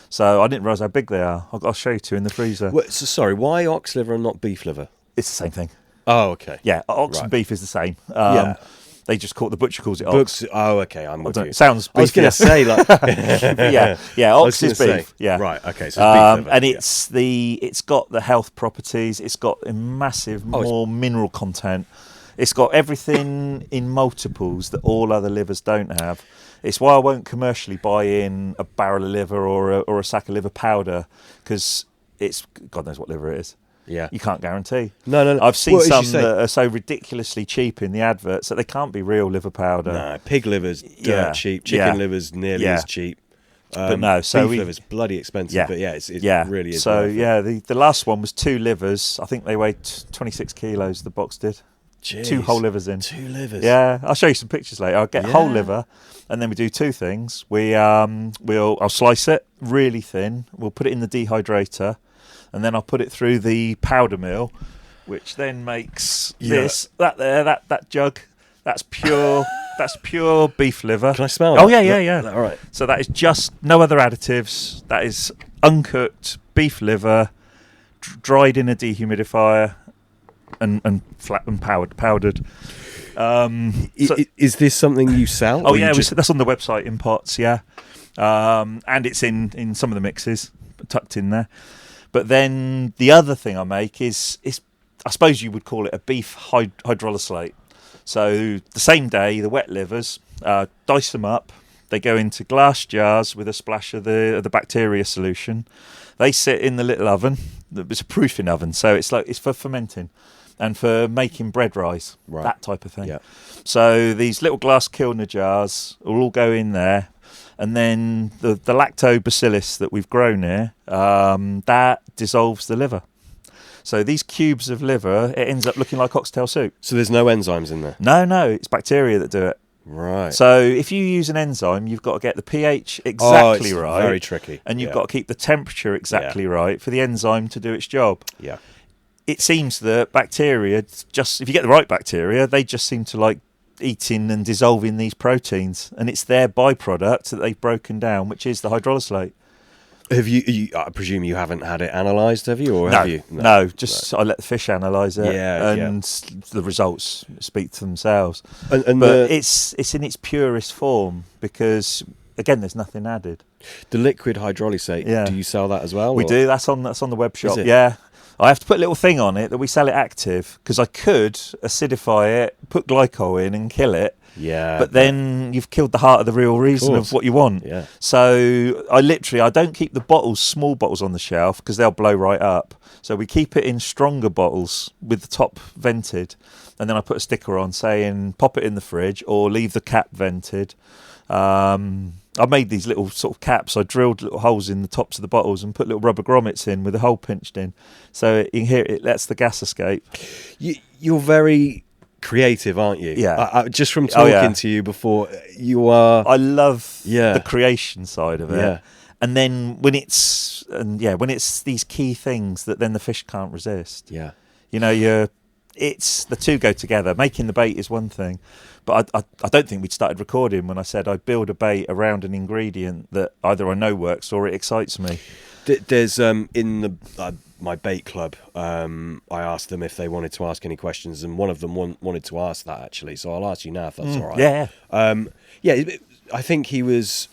So I didn't realise how big they are. I'll show you 2 in the freezer. So sorry, why ox liver and not beef liver? It's the same thing. Oh, okay. Yeah, ox and beef is the same. They just the butcher calls it ox. Okay, I'm with you. Sounds beefier. I was going to say like, ox is beef. Yeah, right. Okay, so it's beef liver. And it's got the health properties. It's got a massive more mineral content. It's got everything in multiples that all other livers don't have. It's why I won't commercially buy in a barrel of liver or a sack of liver powder, because it's God knows what liver it is. Yeah, you can't guarantee. No. I've seen some that are so ridiculously cheap in the adverts that they can't be real liver powder. No, pig liver's dirt cheap. Chicken liver's nearly as cheap. But no, so beef liver's bloody expensive. But it really is. So the last one was 2 livers. I think they weighed 26 kilos. The box did. Jeez. 2 whole livers in. 2 livers. Yeah, I'll show you some pictures later. I'll get whole liver, and then we do 2 things. I'll slice it really thin. We'll put it in the dehydrator, and then I'll put it through the powder mill, which then makes this that jug. That's pure. That's pure beef liver. Can I smell Oh that? yeah. All right. So that is just no other additives. That is uncooked beef liver, dried in a dehumidifier, and flat and powdered. Is this something you sell? Oh yeah, that's on the website in pots. Yeah, and it's in some of the mixes tucked in there. But then the other thing I make is I suppose you would call it a beef hydrolysate. So the same day, the wet livers, dice them up. They go into glass jars with a splash of the bacteria solution. They sit in the little oven. It's a proofing oven, so it's for fermenting and for making bread rise, that type of thing. Yeah. So these little glass kilner jars will all go in there, and then the lactobacillus that we've grown here, that dissolves the liver. So these cubes of liver, it ends up looking like oxtail soup. So there's no enzymes in there? No, it's bacteria that do it. Right. So if you use an enzyme, you've got to get the pH exactly right. Very tricky. And you've got to keep the temperature exactly right for the enzyme to do its job. Yeah. It seems that bacteria, just if you get the right bacteria, they just seem to like eating and dissolving these proteins, and it's their byproduct that they've broken down, which is the hydrolysate. Have you? I presume you haven't had it analysed, have you? Or have you? No. I let the fish analyse it, and the results speak to themselves. But it's in its purest form because, again, there's nothing added. The liquid hydrolysate, do you sell that as well? We do. That's on the web shop. Is it? Yeah. I have to put a little thing on it that we sell it active, because I could acidify it, put glycol in and kill it. Yeah. But then you've killed the heart of the real reason of what you want. Yeah. So I don't keep the small bottles on the shelf because they'll blow right up. So we keep it in stronger bottles with the top vented. And then I put a sticker on saying pop it in the fridge or leave the cap vented. I made these little sort of caps. I drilled little holes in the tops of the bottles and put little rubber grommets in with a hole pinched in. So in here it lets the gas escape. You're very creative, aren't you? Yeah. Just from talking to you before, you are. I love the creation side of it. Yeah. And then when it's these key things that then the fish can't resist. Yeah. It's the two go together. Making the bait is one thing, but I don't think we'd started recording when I said I build a bait around an ingredient that either I know works or it excites me. There's in my bait club, I asked them if they wanted to ask any questions, and one of them wanted to ask that actually. So I'll ask you now if that's all right. Yeah. I think he was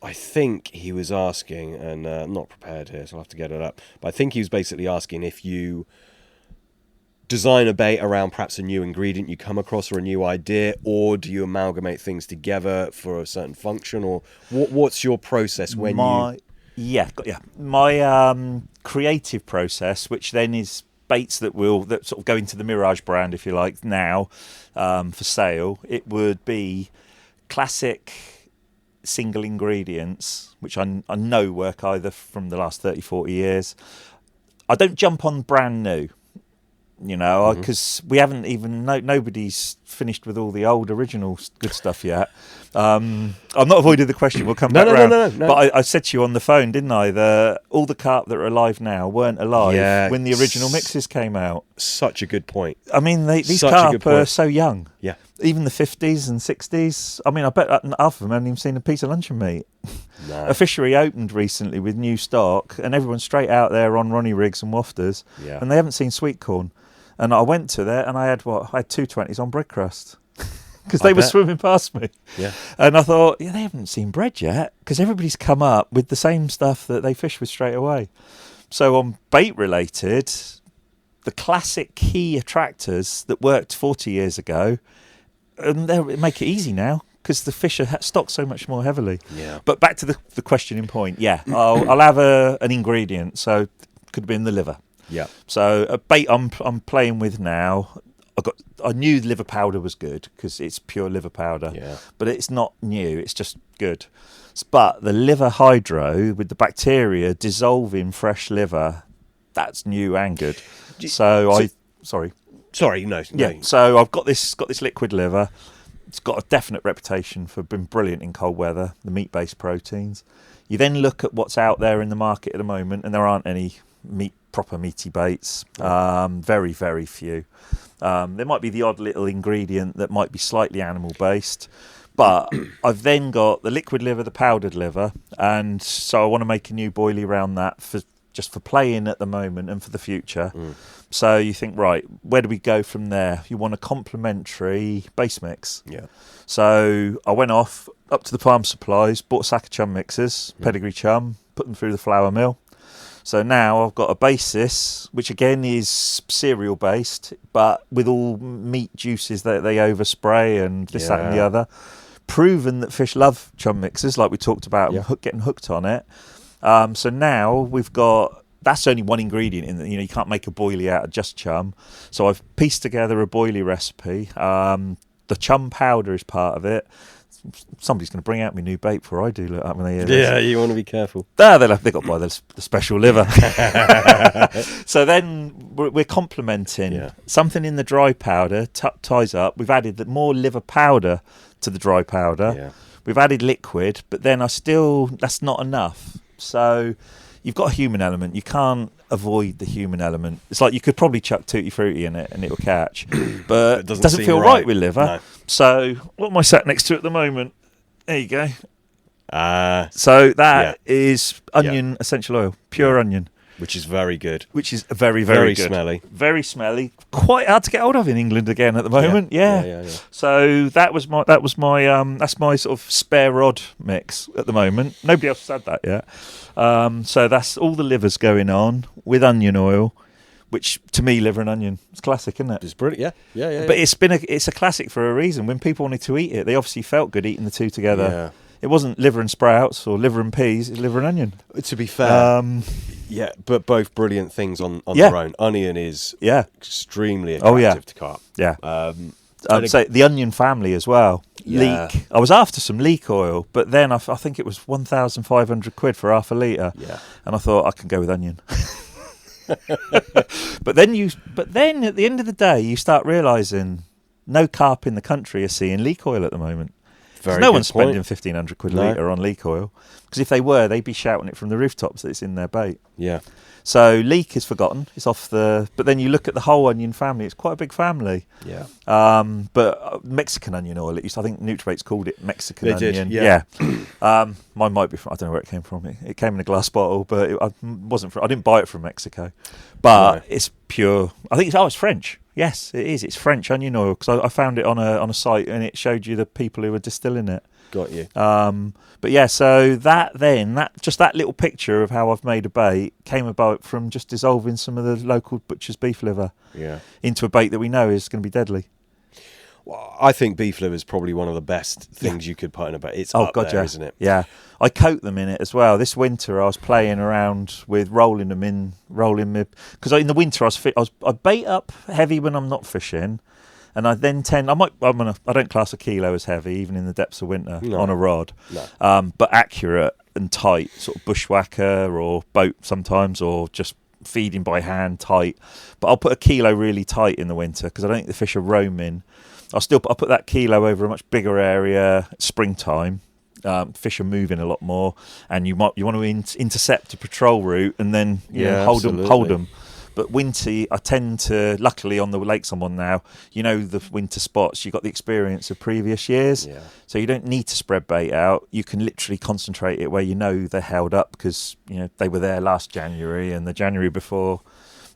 I think he was asking, and I'm not prepared here, so I'll have to get it up. But I think he was basically asking if you design a bait around perhaps a new ingredient you come across or a new idea, or do you amalgamate things together for a certain function, or what's your process when you... Yeah. My creative process, which then is baits that sort of go into the Mirage brand, if you like, now for sale, it would be classic single ingredients, which I know work either from the last 30, 40 years. I don't jump on brand new, because we haven't even, nobody's finished with all the old original good stuff yet. I'm not avoiding the question, we'll come back around. No. But I said to you on the phone, didn't I, that all the carp that are alive now weren't alive when the original mixes came out. Such a good point. I mean, these carp are so young. Yeah. Even the 50s and 60s. I mean, I bet half of them haven't even seen a piece of luncheon meat. No. A fishery opened recently with new stock, and everyone's straight out there on Ronnie rigs and wafters, and they haven't seen sweet corn. And I went to there, and I had 220s on bread crust because they were swimming past me. Yeah. And I thought, they haven't seen bread yet, because everybody's come up with the same stuff that they fish with straight away. So on bait related, the classic key attractors that worked 40 years ago, and they make it easy now because the fish are stocked so much more heavily. Yeah. But back to the questioning point. Yeah, I'll have an ingredient. So it could have been the liver. Yeah. So a bait I'm playing with now. I knew liver powder was good because it's pure liver powder. Yeah. But it's not new. It's just good. But the liver hydro with the bacteria dissolving fresh liver, that's new and good. Sorry, no. Yeah, so I've got this liquid liver. It's got a definite reputation for being brilliant in cold weather, the meat-based proteins. You then look at what's out there in the market at the moment, and there aren't any proper meaty baits. Very, very few. There might be the odd little ingredient that might be slightly animal-based. But I've then got the liquid liver, the powdered liver, and so I want to make a new boilie around that just for playing at the moment and for the future. So you think, right, where do we go from there? You want a complementary base mix. Yeah. So I went off up to the farm supplies, bought a sack of chum mixers, pedigree chum, put them through the flour mill. So now I've got a basis, which again is cereal based, but with all meat juices that they overspray and this, that and the other. Proven that fish love chum mixers, like we talked about, getting hooked on it. So now we've got, that's only one ingredient in that, you can't make a boilie out of just chum. So I've pieced together a boilie recipe. The chum powder is part of it. Somebody's going to bring out my new bait before I do look up when they hear this. Yeah, you want to be careful. They've got to buy the special liver. So then we're complementing something in the dry powder, ties up. We've added more liver powder to the dry powder. Yeah. We've added liquid, but then that's not enough. So you've got a human element. You can't avoid the human element. It's like you could probably chuck Tutti Frutti in it and it'll catch, but it doesn't feel right with liver. No. So what am I sat next to at the moment? There you go. So that is onion essential oil, pure onion. Which is very good. Which is very, very good. Smelly. Very smelly. Quite hard to get hold of in England again at the moment. Yeah. So that's my sort of spare rod mix at the moment. Nobody else has had that yet. So that's all the livers going on with onion oil, which to me, liver and onion, it's classic, isn't it? It's brilliant. Yeah. But it's a classic for a reason. When people wanted to eat it, they obviously felt good eating the two together. Yeah. It wasn't liver and sprouts or liver and peas. It's liver and onion. To be fair, but both brilliant things on their own. Onion is extremely attractive to carp. Yeah. I'd say the onion family as well. Yeah. Leek. I was after some leek oil, but then I think it was £1,500 for half a litre. Yeah. And I thought I can go with onion. But then at the end of the day, you start realising no carp in the country are seeing leek oil at the moment. No one's spending £1,500 a litre on leek oil. Because if they were, they'd be shouting it from the rooftops that it's in their bait. Yeah. So leek is forgotten. It's off the. But then you look at the whole onion family. It's quite a big family. Yeah. But Mexican onion oil. It used. I think Nutribait's called it Mexican They onion. did, yeah. Mine might be from. I don't know where it came from. It came in a glass bottle, but I wasn't. I didn't buy it from Mexico. But No. it's pure. I think it's French. Yes, it is. It's French onion oil because I found it on a site and it showed you the people who were distilling it. Got you. But yeah, so that little picture of how I've made a bait came about from just dissolving some of the local butcher's beef liver into a bait that we know is going to be deadly. Well, I think beef liver is probably one of the best things you could put in a bait. It's up there, isn't it? Yeah. I coat them in it as well. This winter I was playing around with rolling because in the winter I bait up heavy when I'm not fishing. And I then I don't class a kilo as heavy, even in the depths of winter, on a rod. No. But accurate and tight, sort of bushwhacker or boat sometimes, or just feeding by hand tight. But I'll put a kilo really tight in the winter because I don't think the fish are roaming. I'll put that kilo over a much bigger area springtime. Fish are moving a lot more, and you want to intercept a patrol route and then hold them. But winter, I tend to, luckily on the lakes I'm on now, the winter spots, you've got the experience of previous years. Yeah. So you don't need to spread bait out. You can literally concentrate it where they're held up because, they were there last January and the January before,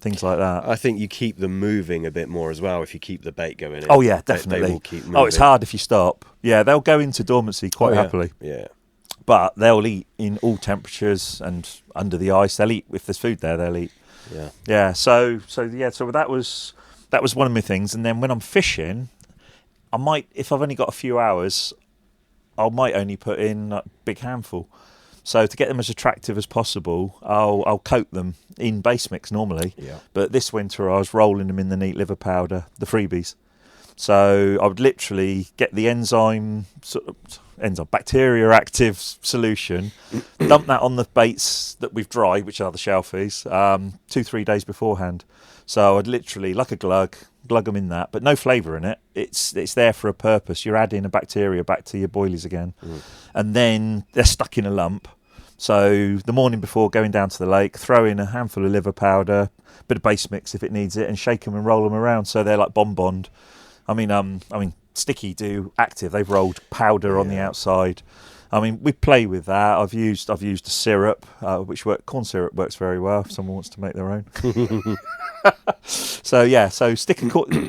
things like that. I think you keep them moving a bit more as well if you keep the bait going in. Oh, yeah, definitely. They will keep moving. Oh, it's hard if you stop. Yeah, they'll go into dormancy quite happily. Yeah. But they'll eat in all temperatures and under the ice. They'll eat, if there's food there, they'll eat. Yeah. Yeah. So that was one of my things. And then when I'm fishing, I might, if I've only got a few hours, I might only put in a big handful. So to get them as attractive as possible, I'll coat them in base mix normally. Yeah. But this winter I was rolling them in the neat liver powder, the freebies. So I would literally get the bacteria-active solution, dump that on the baits that we've dried, which are the shellfish, 2-3 days beforehand. So I'd literally, like a glug them in that, but no flavour in it. It's there for a purpose. You're adding a bacteria back to your boilies again. And then they're stuck in a lump. So the morning before going down to the lake, throw in a handful of liver powder, bit of base mix if it needs it, and shake them and roll them around so they're like bonbon. I mean, Sticky do active. They've rolled powder on the outside. I mean, we play with that. I've used a syrup, corn syrup works very well if someone wants to make their own. So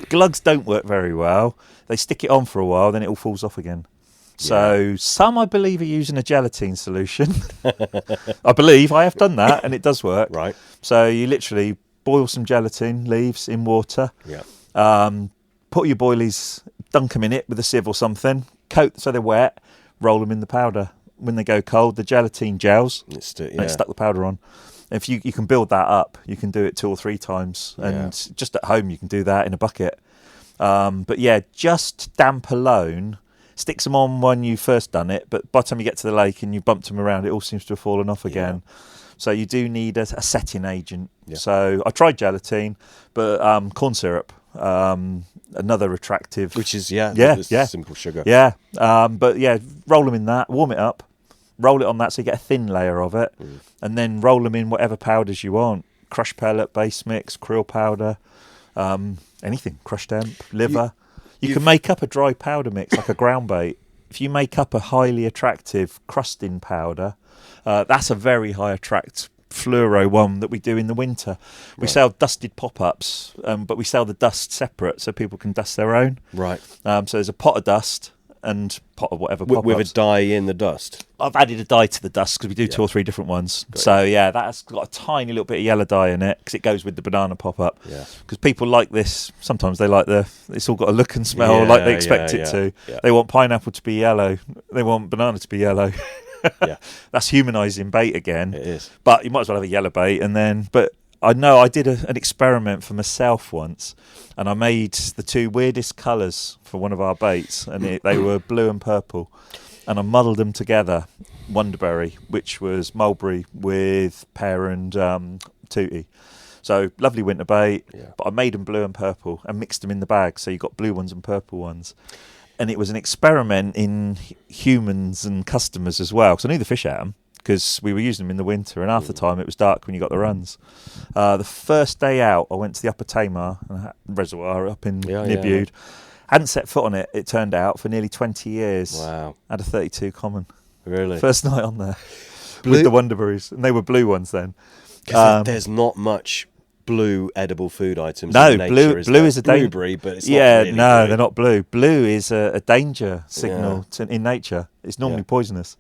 glugs don't work very well. They stick it on for a while, then it all falls off again. So some, I believe, are using a gelatine solution. I believe I have done that, and it does work. Right. So you literally boil some gelatin leaves in water. Yeah. Put your boilies, dunk them in it with a sieve or something, coat so they're wet, roll them in the powder. When they go cold, the gelatin gels, and it's stuck the powder on. If you can build that up, you can do it 2 or 3 times, and just at home you can do that in a bucket. But yeah, just damp alone sticks them on when you first done it, but by the time you get to the lake and you bumped them around, it all seems to have fallen off again. So you do need a setting agent. So I tried gelatine, but corn syrup, another attractive, which is simple sugar. But roll them in that, warm it up, roll it on that so you get a thin layer of it, and then roll them in whatever powders you want: crushed pellet, base mix, krill powder, anything, crushed hemp, liver. You can make up a dry powder mix like a ground bait. If you make up a highly attractive crusting powder, that's a very high attract fluoro one that we do in the winter. We sell dusted pop-ups, but we sell the dust separate so people can dust their own. Right. So there's a pot of dust and pot of whatever pop-ups. With a dye in the dust? I've added a dye to the dust because we do 2 or 3 different ones. That's got a tiny little bit of yellow dye in it because it goes with the banana pop-up. Because people like this, sometimes they like it's all got a look and smell like they expect it to. They want pineapple to be yellow. They want banana to be yellow. That's humanising bait again. It is. But you might as well have a yellow bait but I know I did an experiment for myself once, and I made the 2 weirdest colours for one of our baits, and they were blue and purple, and I muddled them together. Wonderberry, which was mulberry with pear and tutti. So lovely winter bait, but I made them blue and purple and mixed them in the bag, so you got blue ones and purple ones. And it was an experiment in humans and customers as well, because I knew the fish ate them, because we were using them in the winter, and half the time it was dark when you got the runs. The first day out, I went to the Upper Tamar reservoir up in near Bude. Hadn't set foot on it, it turned out, for nearly 20 years. Wow. Had a 32 common. Really? First night on there. With the Wonderberries. And they were blue ones then. There's not much blue edible food items no, in nature, blue is a blueberry, but it's not really no, blue. they're not blue. Blue is a danger signal in nature. It's normally poisonous.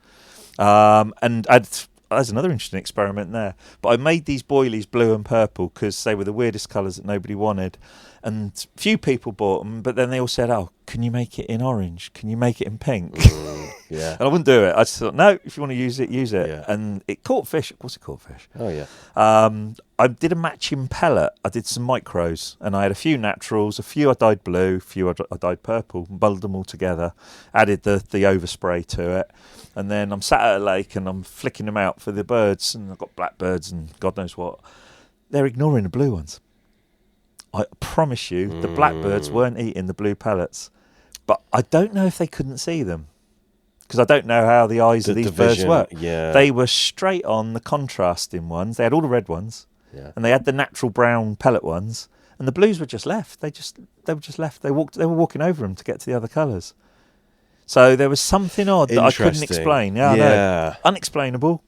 And there's another interesting experiment there. But I made these boilies blue and purple because they were the weirdest colours that nobody wanted. And few people bought them, but then they all said, "Oh, can you make it in orange? Can you make it in pink?" Yeah. And I wouldn't do it. I just thought, no, if you want to use it, use it. Yeah. And it caught fish. Of course it caught fish. Oh, yeah. I did a matching pellet. I did some micros, and I had a few naturals, a few I dyed blue, a few I dyed purple, muddled them all together, added the overspray to it. And then I'm sat at a lake and I'm flicking them out for the birds, and I've got blackbirds and God knows what. They're ignoring the blue ones. I promise you, the blackbirds weren't eating the blue pellets. But I don't know if they couldn't see them, because I don't know how the eyes of these birds work. Yeah. They were straight on the contrasting ones. They had all the red ones, and they had the natural brown pellet ones, and the blues were just left. They were just left. They were walking over them to get to the other colours. So there was something odd that I couldn't explain. Yeah, I know. Unexplainable.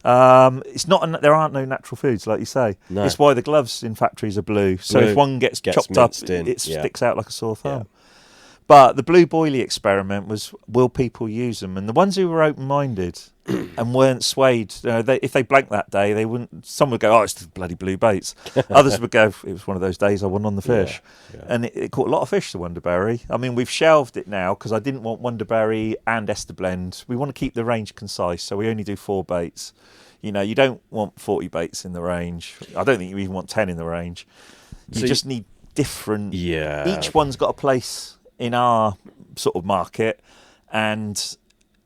It's not. There aren't no natural foods, like you say. No. It's why the gloves in factories are blue. So if one gets chopped up, it sticks out like a sore thumb. Yeah. But the blue boilie experiment was, will people use them? And the ones who were open-minded and weren't swayed, if they blanked that day, they wouldn't. Some would go, "Oh, it's the bloody blue baits." Others would go, "It was one of those days I won on the fish." Yeah, yeah. And it caught a lot of fish, the Wonderberry. I mean, we've shelved it now because I didn't want Wonderberry and Ester Blend. We want to keep the range concise, so we only do 4 baits. You don't want 40 baits in the range. I don't think you even want 10 in the range. You just need different. Yeah. Each one's got a place in our sort of market, and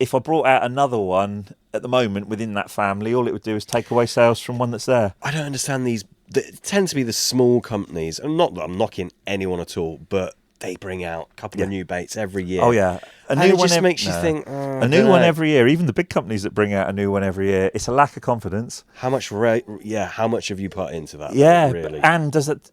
if I brought out another one at the moment within that family, all it would do is take away sales from one that's there. I don't understand these. They tend to be the small companies, and not that I'm knocking anyone at all, but they bring out a couple of new baits every year. Oh yeah, it just makes you think. A new one every year. Even the big companies that bring out a new one every year, it's a lack of confidence. How much? How much have you put into that? Yeah, really. And does it?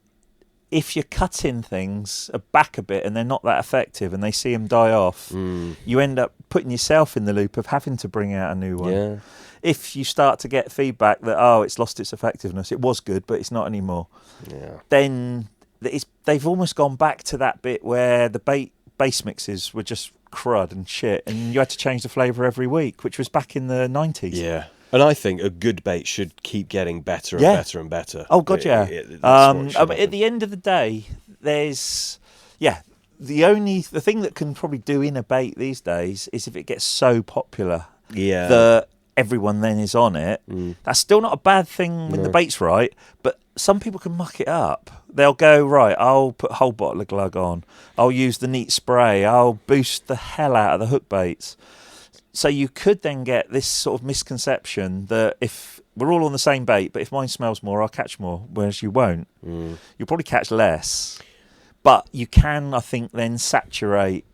If you're cutting things back a bit and they're not that effective and they see them die off, you end up putting yourself in the loop of having to bring out a new one. Yeah. If you start to get feedback that, it's lost its effectiveness, it was good, but it's not anymore, then they've almost gone back to that bit where the base mixes were just crud and shit and you had to change the flavour every week, which was back in the 90s. Yeah. And I think a good bait should keep getting better and better and better. Oh, God, yeah. At the end of the day, there's... Yeah, the thing that can probably do in a bait these days is if it gets so popular that everyone then is on it. That's still not a bad thing when the bait's right, but some people can muck it up. They'll go, right, I'll put a whole bottle of glug on. I'll use the neat spray. I'll boost the hell out of the hook baits. So you could then get this sort of misconception that if we're all on the same bait, but if mine smells more, I'll catch more, whereas you won't. You'll probably catch less. But you can, I think, then saturate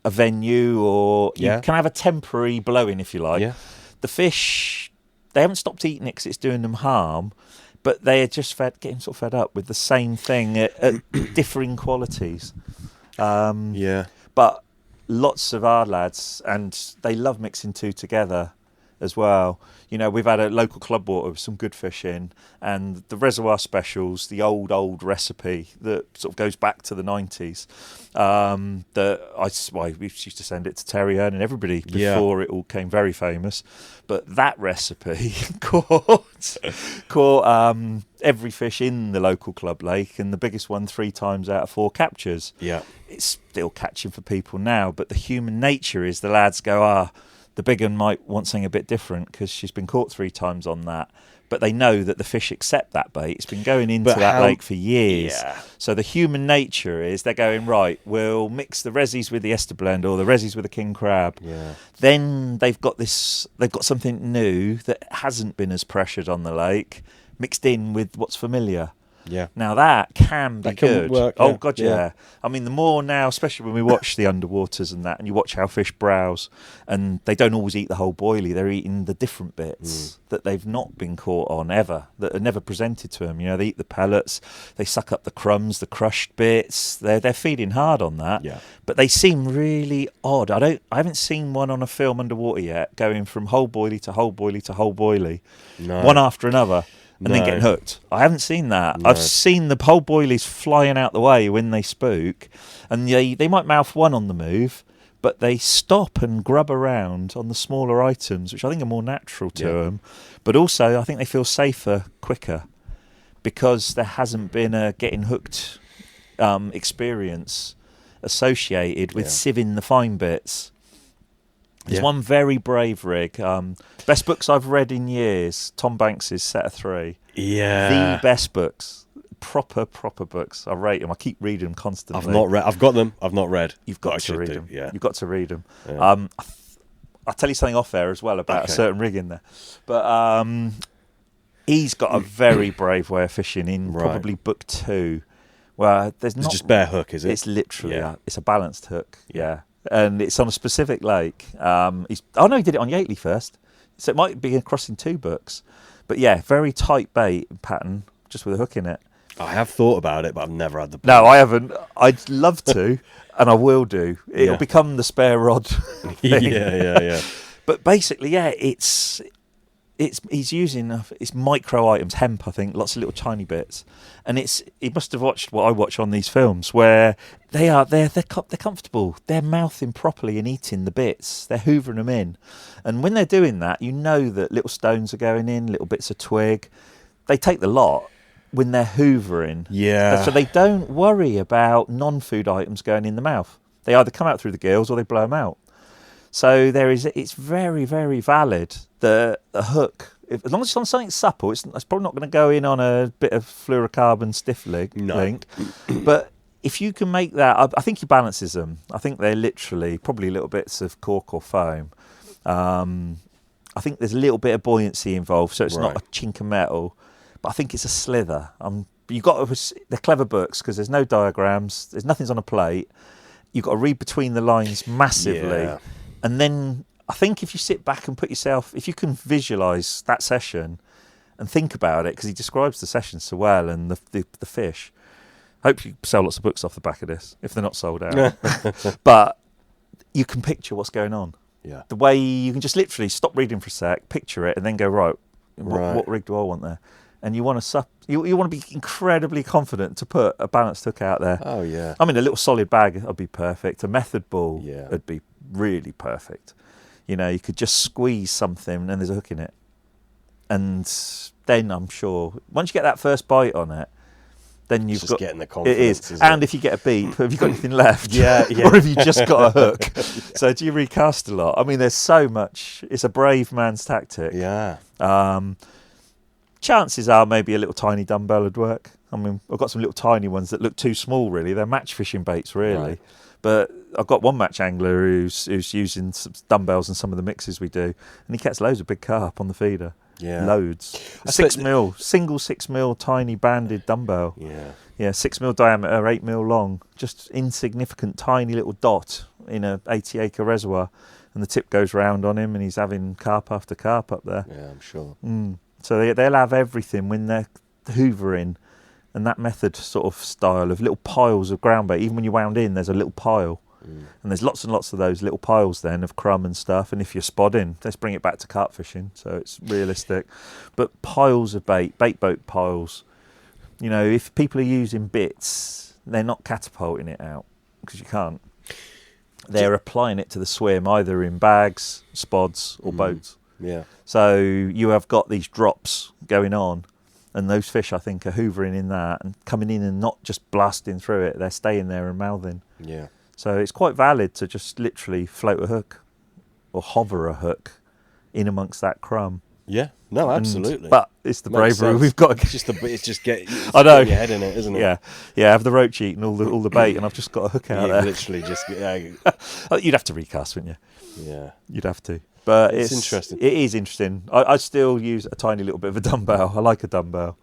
a venue, or you can have a temporary blow-in, if you like. Yeah. The fish, they haven't stopped eating it because it's doing them harm, but they are just getting sort of fed up with the same thing at differing qualities. But lots of our lads, and they love mixing two together as well. We've had a local club water with some good fish in, and the reservoir specials, the old recipe that sort of goes back to the 90s. We used to send it to Terry Hearn and everybody before it all became very famous. But that recipe caught every fish in the local club lake, and the biggest one 3 times out of 4 captures. Yeah, it's still catching for people now, but the human nature is the lads go, the big one might want something a bit different because she's been caught 3 times on that. But they know that the fish accept that bait. It's been going into that lake for years. Yeah. So the human nature is they're going, right, we'll mix the resis with the Ester Blend or the resis with the king crab. Yeah. Then they've got something new that hasn't been as pressured on the lake, mixed in with what's familiar. Yeah. Now that can be That can good. work, Oh yeah. God, yeah. Yeah. I mean, the more now, especially when we watch the underwaters and that, and you watch how fish browse, and they don't always eat the whole boilie. They're eating the different bits that they've not been caught on ever, that are never presented to them. You know, they eat the pellets, they suck up the crumbs, the crushed bits. They're feeding hard on that. Yeah. But they seem really odd. I haven't seen one on a film underwater yet going from whole boilie to whole boilie to whole boilie, No. one after another. And then No. getting hooked. I haven't seen that. No. I've seen the whole boilies flying out the way when they spook, and they might mouth one on the move, but they stop and grub around on the smaller items, which I think are more natural to them. But also, I think they feel safer quicker because there hasn't been a getting hooked experience associated with sieving the fine bits. There's one very brave rig. Best books I've read in years. Tom Banks's Set of Three. Yeah. The best books. Proper books. I rate them. I keep reading them constantly. I've not read. I've got them. I've not read. You've got to read them. Yeah. You've got to read them. Yeah. I'll tell you something off air as well about a certain rig in there. But he's got a very brave way of fishing in probably book 2. Where there's not... It's just bare hook, is it? It's literally... it's a balanced hook. Yeah. And it's on a specific lake. He did it on Yateley first, so it might be crossing 2 books. But yeah, very tight bait pattern, just with a hook in it. I have thought about it, but I've never had the. No, I haven't. I'd love to, and I will do. It'll become the spare rod. Yeah. But basically, he's using it's micro items, hemp, I think, lots of little tiny bits, and he must have watched what I watch on these films where they're comfortable, they're mouthing properly and eating the bits, they're hoovering them in, and when they're doing that, you know that little stones are going in, little bits of twig, they take the lot when they're hoovering. Yeah. So they don't worry about non-food items going in the mouth. They either come out through the gills or they blow them out. So it's very, very valid that a hook, as long as it's on something supple, it's probably not going to go in on a bit of fluorocarbon stiff link. But if you can make that, I think he balances them. I think they're literally probably little bits of cork or foam. I think there's a little bit of buoyancy involved, so it's not a chink of metal. But I think it's a slither. They're clever books because there's no diagrams, there's nothing's on a plate. You've got to read between the lines massively. Yeah. And then I think if you sit back and if you can visualise that session and think about it, because he describes the session so well and the fish. I hope you sell lots of books off the back of this, if they're not sold out. But you can picture what's going on. Yeah. The way you can just literally stop reading for a sec, picture it, and then go, what rig do I want there? And you want to you want to be incredibly confident to put a balanced hook out there. Oh yeah. I mean, a little solid bag would be perfect. A method ball would be really perfect. You know, you could just squeeze something and there's a hook in it. And then I'm sure once you get that first bite on it, then you've got getting the confidence. It is. And if you get a beep, have you got anything left? Yeah. Or have you just got a hook? So do you recast a lot? I mean, there's so much. It's a brave man's tactic. Yeah. Chances are maybe a little tiny dumbbell would work. I mean, I've got some little tiny ones that look too small, really. They're match fishing baits, really. Right. But I've got one match angler who's using some dumbbells and some of the mixes we do, and he catches loads of big carp on the feeder. Yeah. Loads. 6 mil, single 6 mil tiny banded dumbbell. Yeah. Yeah, 6 mil diameter, 8 mil long. Just insignificant, tiny little dot in a 80-acre reservoir. And the tip goes round on him and he's having carp after carp up there. Yeah, I'm sure. So they'll have everything when they're hoovering, and that method sort of style of little piles of ground bait. Even when you wound in, there's a little pile. And there's lots and lots of those little piles then of crumb and stuff. And if you're spodding, let's bring it back to carp fishing, so it's realistic. But piles of bait boat piles. You know, if people are using bits, they're not catapulting it out, because you can't. They're applying it to the swim, either in bags, spods, or boats. Yeah. So you have got these drops going on, and those fish, I think, are hoovering in that and coming in and not just blasting through it. They're staying there and mouthing. Yeah. So it's quite valid to just literally float a hook or hover a hook in amongst that crumb. Yeah. No, absolutely. But it's the bravery we've got. It's just get I know. Get your head in it, isn't it? Yeah. Yeah, have the roach eating all the bait, and I've just got a hook out there. Literally just... You'd have to recast, wouldn't you? Yeah. You'd have to. But it's interesting. It is interesting. I still use a tiny little bit of a dumbbell. I like a dumbbell.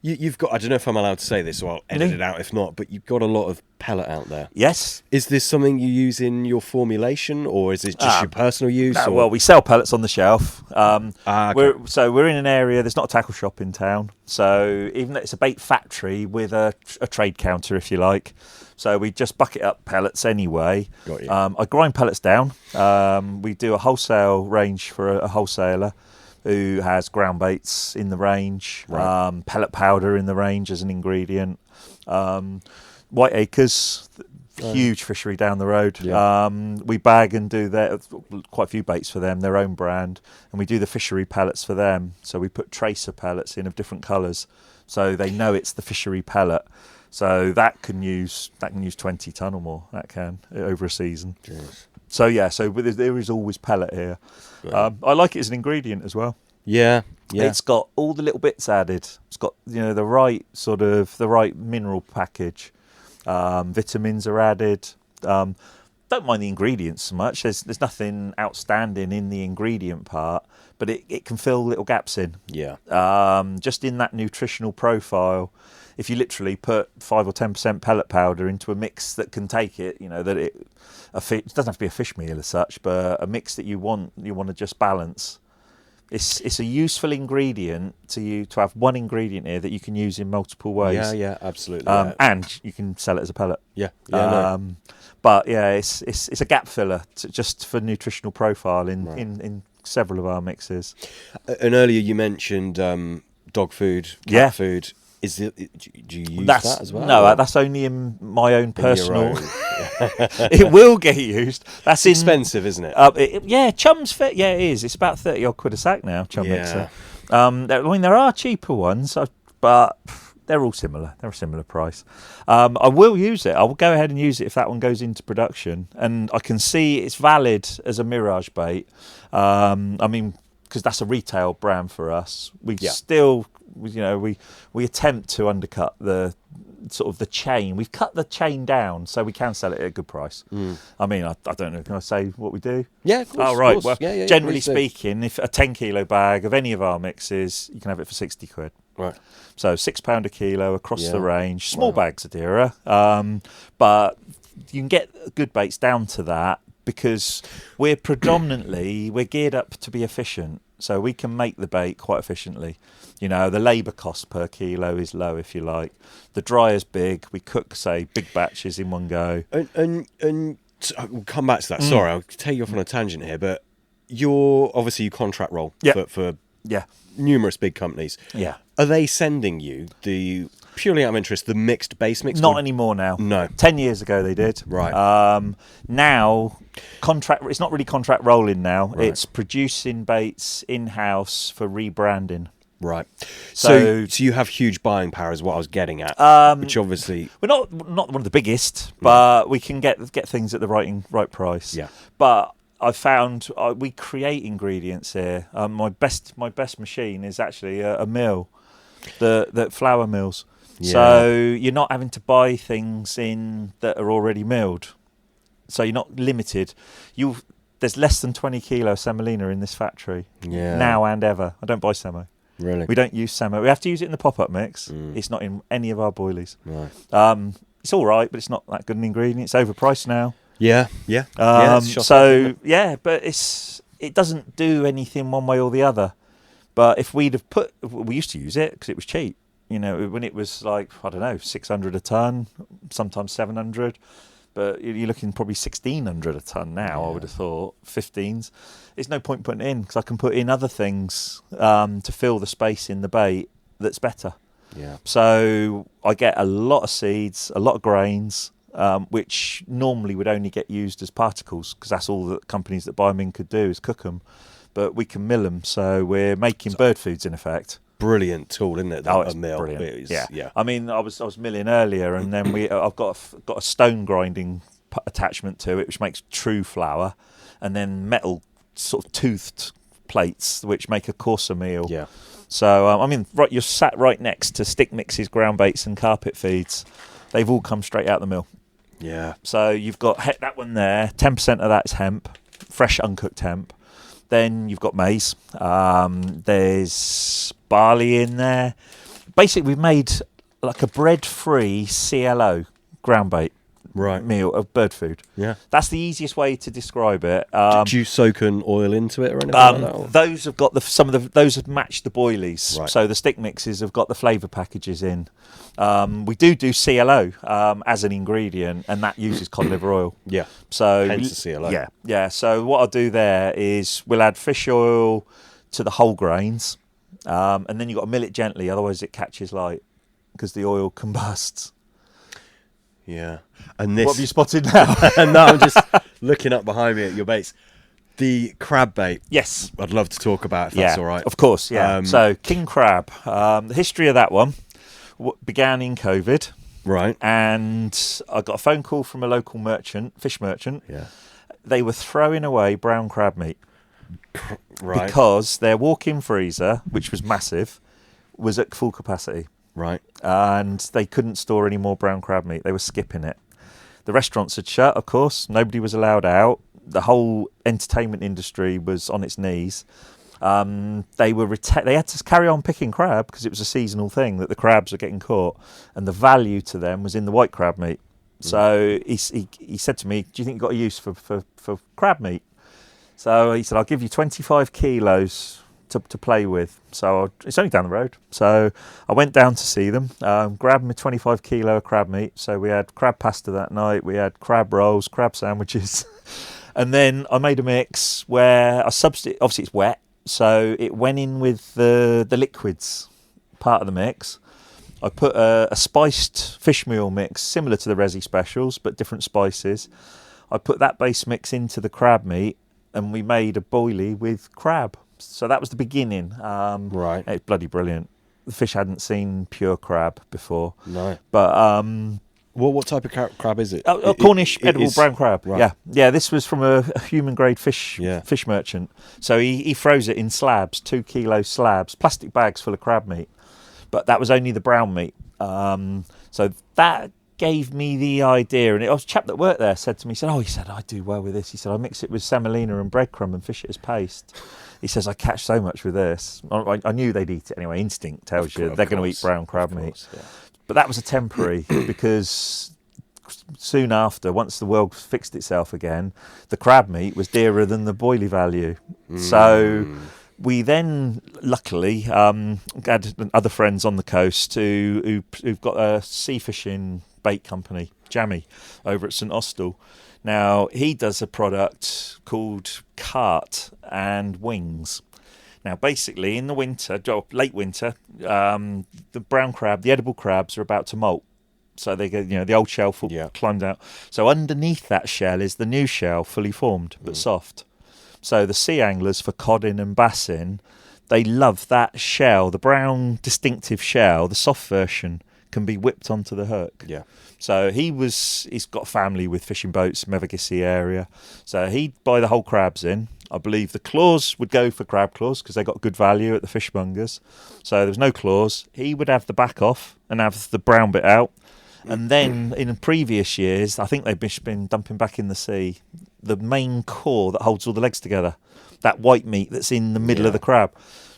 You've got, I don't know if I'm allowed to say this, or I'll edit it out if not, but you've got a lot of pellet out there. Yes. Is this something you use in your formulation, or is it just your personal use? No, well, we sell pellets on the shelf. Okay. We're in an area, there's not a tackle shop in town. So even though it's a bait factory with a trade counter, if you like. So we just bucket up pellets anyway. Got you. I grind pellets down. We do a whole range for a wholesaler who has ground baits in the range, Right. pellet powder in the range as an ingredient. White Acres, huge fishery down the road. Yeah. We bag and do quite a few baits for them, their own brand, and we do the fishery pellets for them. So we put tracer pellets in of different colours, so they know it's the fishery pellet. So that can use 20 tonne or more. That can over a season. Jeez. So there is always pellet here. Right. I like it as an ingredient as well. Yeah. It's got all the little bits added. It's got the right mineral package. Vitamins are added. Don't mind the ingredients so much. There's nothing outstanding in the ingredient part, but it can fill little gaps in. Yeah. Just in that nutritional profile. If you literally put 5 or 10% pellet powder into a mix that can take it, it doesn't have to be a fish meal as such, but a mix that you want to just balance. It's a useful ingredient to have one ingredient here that you can use in multiple ways. Yeah, absolutely. And you can sell it as a pellet. Yeah. But yeah, it's a gap filler just for nutritional profile in several of our mixes. And earlier you mentioned dog food, cat food. Do you use that as well? No, that's only in my own personal. Own. It will get used. That's expensive, isn't it? Chum's fit. Yeah, it is. It's about 30 odd quid a sack now. Chum mixer. There are cheaper ones, but they're all similar. They're a similar price. I will use it. I will go ahead and use it if that one goes into production, and I can see it's valid as a mirage bait. Because that's a retail brand for us. We attempt to undercut the sort of the chain. We've cut the chain down so we can sell it at a good price. I don't know, can I say what we do? Yeah, of course. Oh, right. Of course. Well, generally speaking, if a 10 kilo bag of any of our mixes, you can have it for 60 quid. Right. So £6 a kilo across the range. Small bags are dearer, but you can get good baits down to that because we're geared up to be efficient. So we can make the bait quite efficiently. The labour cost per kilo is low, if you like. The dryer's big. We cook, say, big batches in one go. And we'll come back to that. Sorry, I'll take you off on a tangent here, but you contract roll for numerous big companies. Yeah. Are they sending you purely out of interest, the mixed base mix? Not anymore now. No. 10 years ago they did. Right. Now, it's not really contract rolling now. Right. It's producing baits in-house for rebranding. Right. So you have huge buying power is what I was getting at, which obviously... We're not one of the biggest, but we can get things at the right price. Yeah. But I found we create ingredients here. My best machine is actually a mill, the flour mills. Yeah. So you're not having to buy things in that are already milled. So you're not limited. There's less than 20 kilo semolina in this factory now and ever. I don't buy semo. Really? We don't use semo. We have to use it in the pop-up mix. It's not in any of our boilies. Right. It's all right, but it's not that good an ingredient. It's overpriced now. Yeah. But it doesn't do anything one way or the other. But if we used to use it because it was cheap. When it was like, I don't know, 600 a tonne, sometimes 700. But you're looking probably 1,600 a tonne now, I would have thought, 15s. There's no point putting it in because I can put in other things to fill the space in the bait that's better. Yeah. So I get a lot of seeds, a lot of grains, which normally would only get used as particles because that's all that companies that buy them in could do is cook them. But we can mill them, so we're making bird foods in effect. Brilliant tool, isn't it? It's a mill. Brilliant. Yeah. I mean, I was milling earlier, and then I've got a stone grinding attachment to it, which makes true flour, and then metal sort of toothed plates, which make a coarser meal. Yeah. So you're sat right next to stick mixes, ground baits, and carpet feeds. They've all come straight out the mill. Yeah. So you've got that one there. 10% of that is hemp, fresh uncooked hemp. Then you've got maize. There's barley in there. basically we've made like a bread-free CLO ground bait Right. meal of bird food. Yeah. That's the easiest way to describe it. Do you soak an oil into it or anything like that? Or? Those have got those have matched the boilies. Right. So the stick mixes have got the flavour packages in. We do CLO as an ingredient, and that uses cod liver oil. Yeah. So Hence the CLO. Yeah. So what I'll do there is we'll add fish oil to the whole grains, and then you've got to mill it gently, otherwise it catches light because the oil combusts. Yeah. And this. What have you spotted now? No, I'm just looking up behind me at your baits. The crab bait. Yes. I'd love to talk about if that's all right. Of course, yeah. So king crab. The history of that one began in COVID. Right. And I got a phone call from a local fish merchant. Yeah. They were throwing away brown crab meat. Right. Because their walk-in freezer, which was massive, was at full capacity. Right. And they couldn't store any more brown crab meat. They were skipping it. The restaurants had shut, of course. Nobody was allowed out. The whole entertainment industry was on its knees. They had to carry on picking crab because it was a seasonal thing that the crabs were getting caught, and the value to them was in the white crab meat. So he said to me, "Do you think you've got a use for crab meat?" So he said, "I'll give you 25 kilos to play with." So it's only down the road. So I went down to see them, grabbed me 25 kilo of crab meat. So we had crab pasta that night. We had crab rolls, crab sandwiches. And then I made a mix where I substitute. Obviously, it's wet, so it went in with the liquids part of the mix. I put a spiced fish meal mix, similar to the Resi Specials, but different spices. I put that base mix into the crab meat, and we made a boilie with crab. So that was the beginning. Right. It's bloody brilliant. The fish hadn't seen pure crab before. No. But Well, what type of crab is it? a Cornish edible brown crab. Right. Yeah. This was from a human grade fish Yeah. merchant. So he froze it in slabs, 2 kilo slabs, plastic bags full of crab meat. But that was only the brown meat. So that gave me the idea, and it was a chap that worked there said to me, he said, I do well with this. He said, I mix it with semolina and breadcrumb and fish it as paste. He says, I catch so much with this. I knew they'd eat it anyway. Instinct tells you they're going to eat brown crab meat. Yeah. But that was a temporary because soon after, once the world fixed itself again, the crab meat was dearer than the boilie value. So we then, luckily, had other friends on the coast who've got a sea fishing bait company, Jammy, over at St Austell. Now, he does a product called Cart and Wings. Now, basically, in the winter, late winter, the brown crab, the edible crabs are about to molt. So they get, the old shell climbed out. So underneath that shell is the new shell, fully formed, but soft. So the sea anglers for codding and bassing, they love that shell, the brown distinctive shell, the soft version can be whipped onto the hook. Yeah. So he's got a family with fishing boats, Mevagissey area. So he'd buy the whole crabs in. I believe the claws would go for crab claws because they got good value at the fishmongers. So there was no claws. He would have the back off and have the brown bit out. And then in previous years, I think they've been dumping back in the sea the main core that holds all the legs together, that white meat that's in the middle of the crab.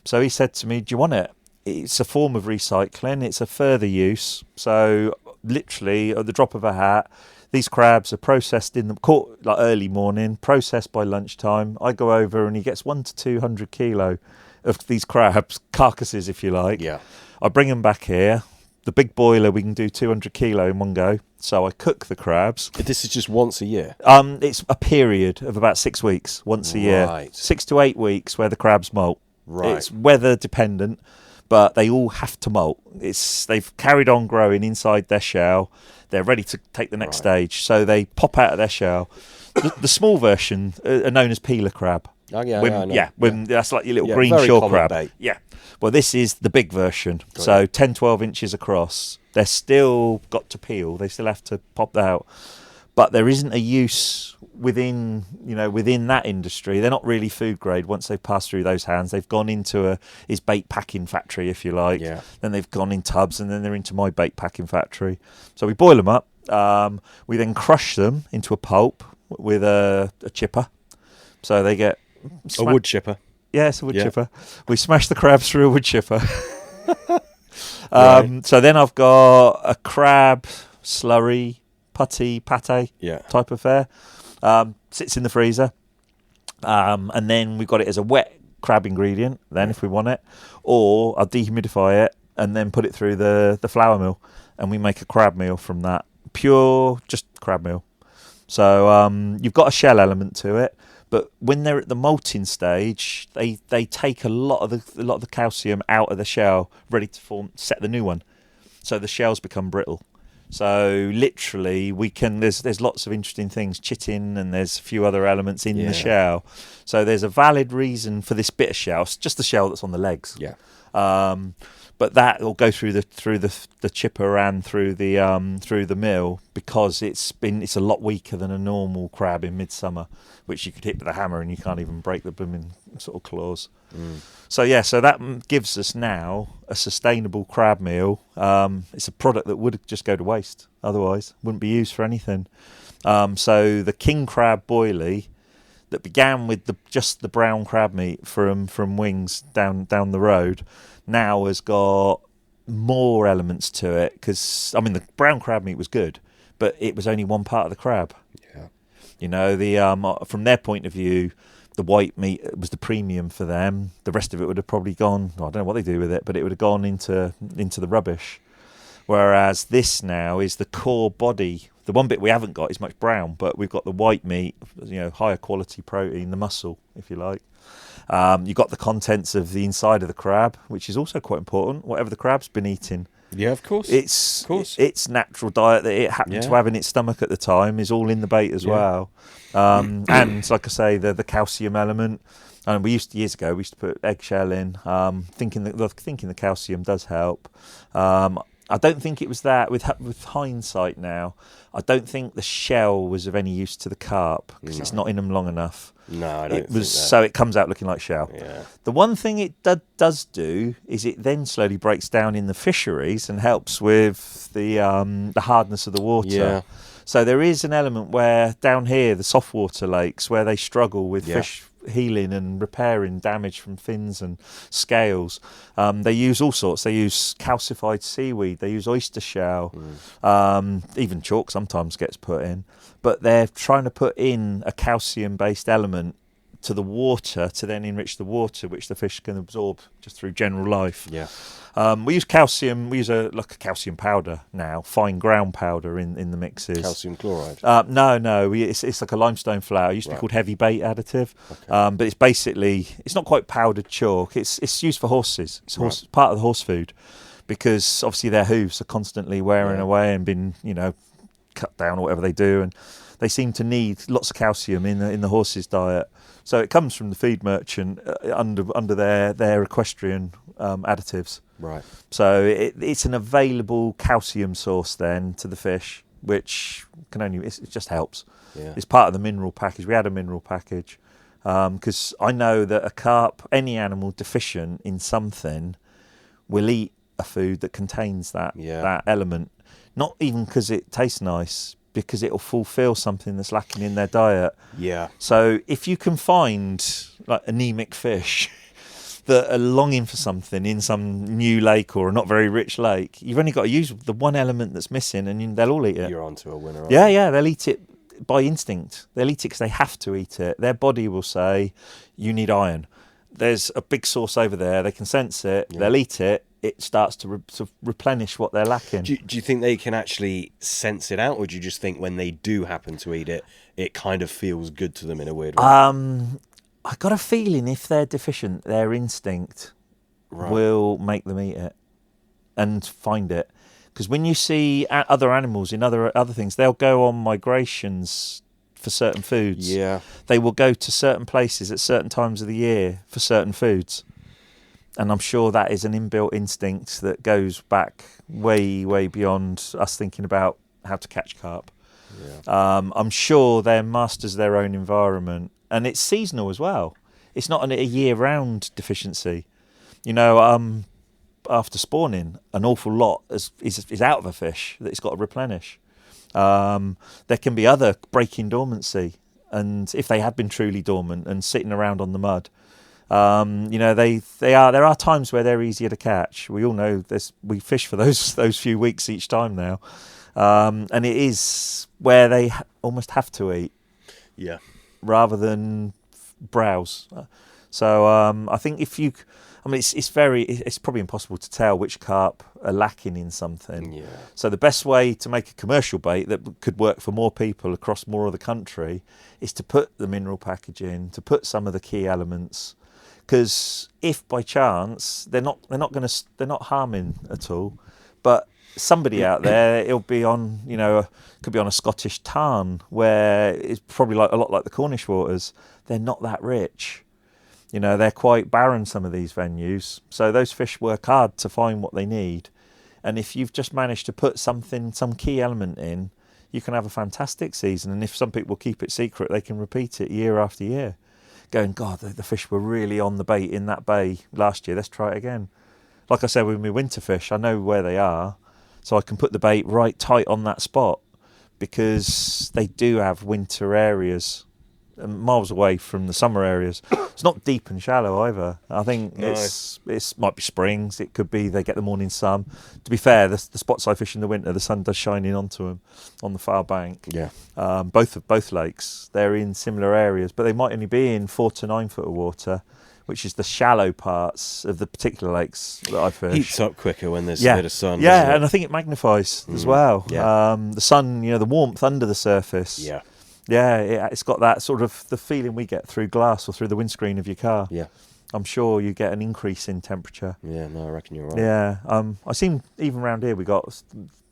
So he said to me, do you want it? It's a form of recycling. It's a further use. So literally at the drop of a hat, these crabs are processed caught like early morning, processed by lunchtime. I go over and he gets 100 to 200 kilo of these crabs, carcasses if you like. Yeah. I bring them back here. The big boiler, we can do 200 kilo in one go. So I cook the crabs. This is just once a year? It's a period of about 6 weeks, once a year. Right. 6 to 8 weeks where the crabs molt. Right. It's weather dependent, but they all have to molt. They've carried on growing inside their shell. They're ready to take the next stage. So they pop out of their shell. The small version are known as peeler crab. Oh, yeah, I know. That's like your little green shore crab. Bait. Yeah. Well, this is the big version. So 10, 12 inches across. They're still got to peel. They still have to pop out. But there isn't a use within that industry. They're not really food grade once they've passed through those hands. They've gone into his bait packing factory, if you like. Yeah. Then they've gone in tubs, and then they're into my bait packing factory. So we boil them up. We then crush them into a pulp with a chipper. So they get... a wood chipper. Yeah, it's a wood chipper. We smash the crabs through a wood chipper. Right. So then I've got a crab slurry, putty, pate Yeah. type of fare. Sits in the freezer. And then we've got it as a wet crab ingredient, then if we want it. Or I'll dehumidify it and then put it through the flour mill. And we make a crab meal from that. Pure, just crab meal. So you've got a shell element to it. But when they're at the molting stage, they take a lot of the calcium out of the shell, ready to set the new one. So the shells become brittle. So literally, there's lots of interesting things, chitin, and there's a few other elements in the shell. So there's a valid reason for this bit of shell. It's just the shell that's on the legs. Yeah. But that will go through the chipper and through the mill because it's a lot weaker than a normal crab in midsummer, which you could hit with a hammer and you can't even break the blooming sort of claws. So that gives us now a sustainable crab meal. It's a product that would just go to waste otherwise, wouldn't be used for anything. So the king crab boilie that began with just the brown crab meat from Wings down the road now has got more elements to it because, I mean, the brown crab meat was good, but it was only one part of the crab. Yeah. You know, from their point of view, the white meat was the premium for them. The rest of it would have probably gone, I don't know what they do with it, but it would have gone into the rubbish. Whereas this now is the core body. The one bit we haven't got is much brown, but we've got the white meat, you know, higher quality protein, the muscle, if you like. You've got the contents of the inside of the crab, which is also quite important, whatever the crab's been eating. Yeah, of course. Its natural diet that it happened to have in its stomach at the time is all in the bait as well. And like I say, the calcium element. And years ago we used to put eggshell in, thinking the calcium does help. I don't think it was that. With hindsight now, I don't think the shell was of any use to the carp because it's not in them long enough. No, I don't think that. So it comes out looking like shell. Yeah. The one thing it does do is it then slowly breaks down in the fisheries and helps with the hardness of the water. Yeah. So there is an element where down here, the softwater lakes, where they struggle with fish healing and repairing damage from fins and scales. They use all sorts. They use calcified seaweed. They use oyster shell. Even chalk sometimes gets put in. But they're trying to put in a calcium-based element to the water to then enrich the water, which the fish can absorb just through general life. Yeah. We use calcium. We use a calcium powder now, fine ground powder in the mixes. Calcium chloride? No. It's like a limestone flour. It used to be called heavy bait additive, but it's basically, it's not quite powdered chalk. It's used for horses. It's part of the horse food because obviously their hooves are constantly wearing away and been cut down or whatever they do, and they seem to need lots of calcium in the horse's diet. So it comes from the feed merchant under their equestrian additives. Right. So it's an available calcium source then to the fish, which it just helps. Yeah. It's part of the mineral package. We had a mineral package because I know that a carp, any animal deficient in something, will eat a food that contains that element. Not even because it tastes nice, because it'll fulfill something that's lacking in their diet. Yeah. So if you can find like anemic fish that are longing for something in some new lake or a not very rich lake, you've only got to use the one element that's missing and they'll all eat it. You're onto a winner. Yeah, they'll eat it by instinct. They'll eat it because they have to eat it. Their body will say, you need iron. There's a big source over there. They can sense it. Yeah. They'll eat it. It starts to replenish what they're lacking. Do you think they can actually sense it out, or do you just think when they do happen to eat it, it kind of feels good to them in a weird way? I got a feeling if they're deficient, their instinct will make them eat it and find it. Because when you see other animals in other things, they'll go on migrations for certain foods. Yeah. They will go to certain places at certain times of the year for certain foods. And I'm sure that is an inbuilt instinct that goes back way, way beyond us thinking about how to catch carp. Yeah. I'm sure they're masters of their own environment. And it's seasonal as well. It's not a year-round deficiency. After spawning, an awful lot is out of a fish that it's got to replenish. There can be other breaking dormancy. And if they have been truly dormant and sitting around on the mud, You know, there are times where they're easier to catch. We all know this. We fish for those few weeks each time now, and it is where they almost have to eat, Yeah. rather than browse. So I think it's probably impossible to tell which carp are lacking in something. Yeah. So the best way to make a commercial bait that could work for more people across more of the country is to put the mineral package in, to put some of the key elements. Because if by chance they're not harming at all, but somebody out there, it'll be on, you know, could be on a Scottish tarn where it's probably a lot like the Cornish waters. They're not that rich. You know, they're quite barren, some of these venues. So those fish work hard to find what they need. And if you've just managed to put some key element in, you can have a fantastic season. And if some people keep it secret, they can repeat it year after year. Going, God, the fish were really on the bait in that bay last year. Let's try it again. Like I said, with my winter fish, I know where they are. So I can put the bait right tight on that spot, because they do have winter areas miles away from the summer areas. It's not deep and shallow either. I think it's might be springs. It could be they get the morning sun. To be fair, the spots I fish in the winter, the sun does shine in onto them on the far bank. Yeah. Both lakes, they're in similar areas, but they might only be in 4 to 9 foot of water, which is the shallow parts of the particular lakes that I fish. Heats up quicker when there's a bit of sun. Yeah, and I think it magnifies as well. Yeah. The sun, you know, the warmth under the surface. Yeah. Yeah, it's got that sort of the feeling we get through glass or through the windscreen of your car. Yeah. I'm sure you get an increase in temperature. Yeah, no, I reckon you're right. Yeah. I seem, even around here, we got,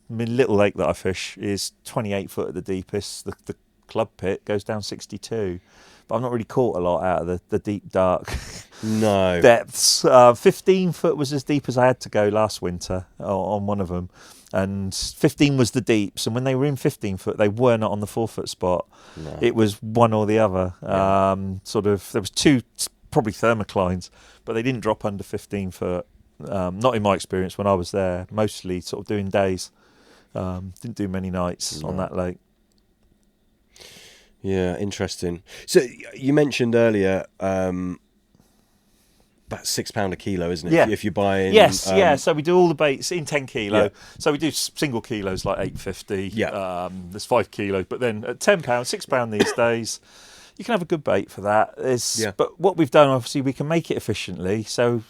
my little lake that I fish is 28 foot at the deepest. The club pit goes down 62. But I've not really caught a lot out of the deep, dark depths. 15 foot was as deep as I had to go last winter on one of them. And 15 was the deeps, and when they were in 15 foot, they were not on the 4 foot spot. No. It was one or the other. Yeah. There was two, probably thermoclines, but they didn't drop under 15 foot. Not in my experience when I was there. Mostly sort of doing days. Didn't do many nights on that lake. Yeah, interesting. So you mentioned earlier about £6 a kilo, isn't it? Yeah. If you're buying... Yes, so we do all the baits in 10 kilo. Yeah. So we do single kilos like 850. Yeah. There's 5 kilos, but then at £10, £6 these days, you can have a good bait for that. But what we've done, obviously, we can make it efficiently. So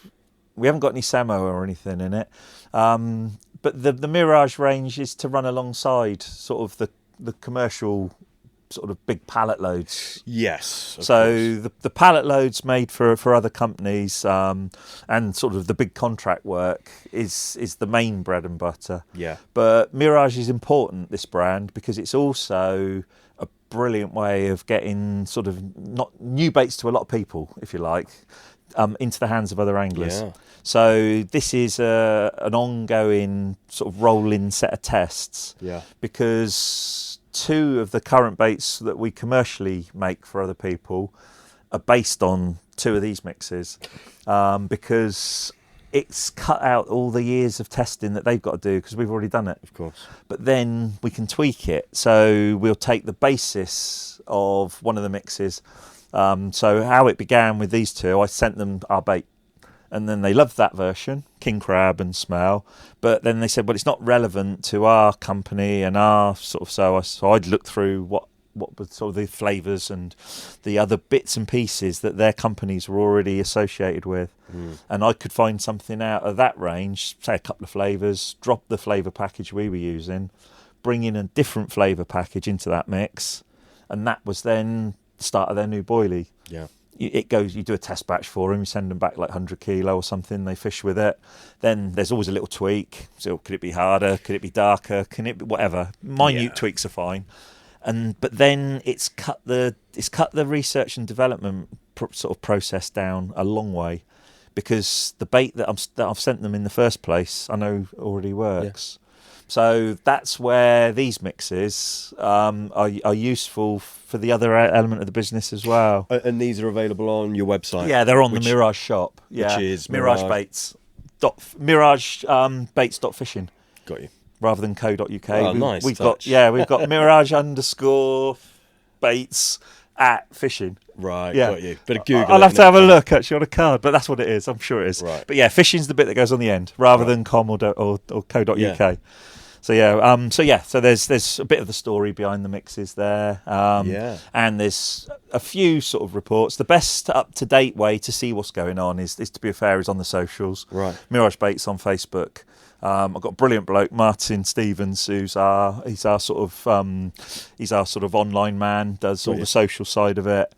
we haven't got any Samo or anything in it. But the Mirage range is to run alongside sort of the commercial sort of big pallet loads. Yes. So the pallet loads made for other companies and sort of the big contract work is the main bread and butter. Yeah. But Mirage is important, this brand, because it's also a brilliant way of getting sort of not new baits to a lot of people, if you like, into the hands of other anglers. Yeah. So this is an ongoing sort of rolling set of tests. Yeah. Because 2 of the current baits that we commercially make for other people are based on 2 of these mixes, because it's cut out all the years of testing that they've got to do, because we've already done it. Of course. But then we can tweak it. So we'll take the basis of one of the mixes. So how it began with these 2, I sent them our bait. And then they loved that version, king crab and smell. But then they said, well, it's not relevant to our company and our sort of... So I'd look through what were sort of the flavours and the other bits and pieces that their companies were already associated with. And I could find something out of that range, say a couple of flavours, drop the flavour package we were using, bring in a different flavour package into that mix. And that was then the start of their new boilie. Yeah. You do a test batch for them, you send them back like 100 kilo or something, they fish with it. Then there's always a little tweak. So could it be harder? Could it be darker? Can it be whatever? Minute tweaks are fine. But then it's cut the research and development sort of process down a long way, because the bait that I've sent them in the first place, I know already works. Yeah. So that's where these mixes are useful for the other element of the business as well. And these are available on your website? Yeah, they're on the Mirage shop. Yeah. Which is Mirage Baits. Mirage Baits.fishing. Got you. Rather than co.uk. Oh, nice. We've got Mirage _ Baits, at fishing. Right, Yeah. got you. Bit of Google. I'll have to have a look actually on a card, but that's what it is. I'm sure it is. Right. But yeah, fishing's the bit that goes on the end rather than com or co.uk. Yeah. So there's a bit of the story behind the mixes there. And there's a few sort of reports. The best up to date way to see what's going on is to be fair is on the socials. Right. Mirage Baits on Facebook. I've got a brilliant bloke, Martin Stevens, he's our sort of online man, does all the social side of it,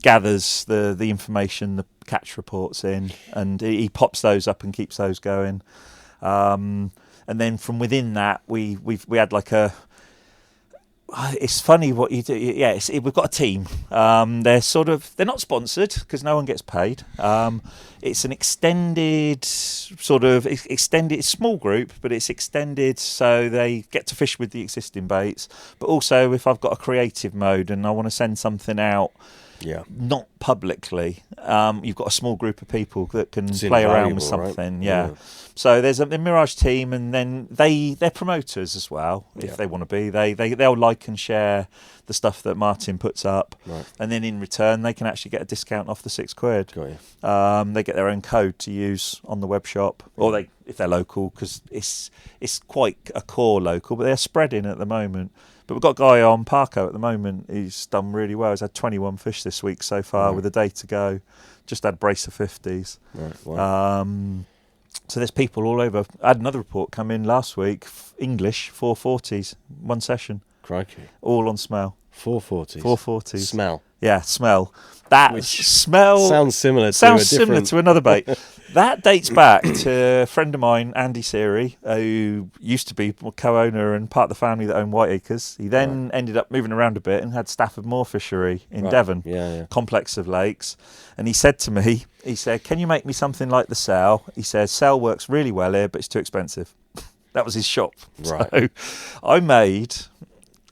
gathers the information, the catch reports in, and he pops those up and keeps those going. And then from within that, we had like a. It's funny what you do. Yeah, we've got a team. They're not sponsored because no one gets paid. It's an extended it's small group, but it's extended so they get to fish with the existing baits. But also, if I've got a creative mode and I want to send something out, not publicly, you've got a small group of people that can play around with something. Right? Yeah. So there's a Mirage team, and then they're promoters as well if they want to be. They'll like and share the stuff that Martin puts up, and then in return they can actually get a discount off the £6. Got you. They get their own code to use on the web shop, or if they're local, because it's quite a core local, but they're spreading at the moment. But we've got a guy on Parco at the moment. He's done really well. He's had 21 fish this week so far with a day to go. Just had a brace of 50s. Right. Wow. So there's people all over. I had another report come in last week. English 440s, one session. Crikey. All on smell. 440s. 440s. Smell. Yeah, smell. That smell sounds similar to another bait. That dates back to a friend of mine, Andy Seary, who used to be co-owner and part of the family that owned Whiteacres. He then ended up moving around a bit and had Stafford Moor Fishery in Devon, complex of lakes. And he said to me, can you make me something like the Sal? He says, Sal works really well here, but it's too expensive. That was his shop. Right. So I made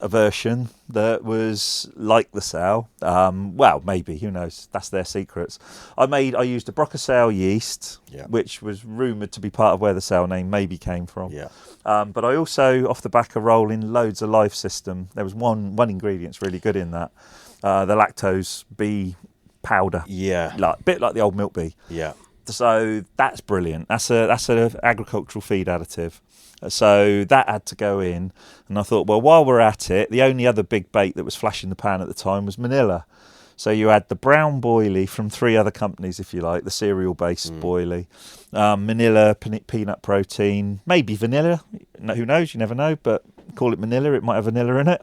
a version that was like the Sal. Well, maybe, who knows? That's their secrets. I used a Brocasale yeast, which was rumoured to be part of where the Sal name maybe came from. Yeah. But I also, off the back of rolling loads of Life System, there was one ingredient's really good in that, the lactose bee powder. Yeah. A bit like the old milk bee. Yeah. So that's brilliant. That's an agricultural feed additive. So that had to go in, and I thought, well, while we're at it, the only other big bait that was flashing the pan at the time was Manila. So you had the brown boilie from 3 other companies, if you like, the cereal-based boilie, Manila peanut protein, maybe vanilla. Who knows? You never know, but call it Manila. It might have vanilla in it.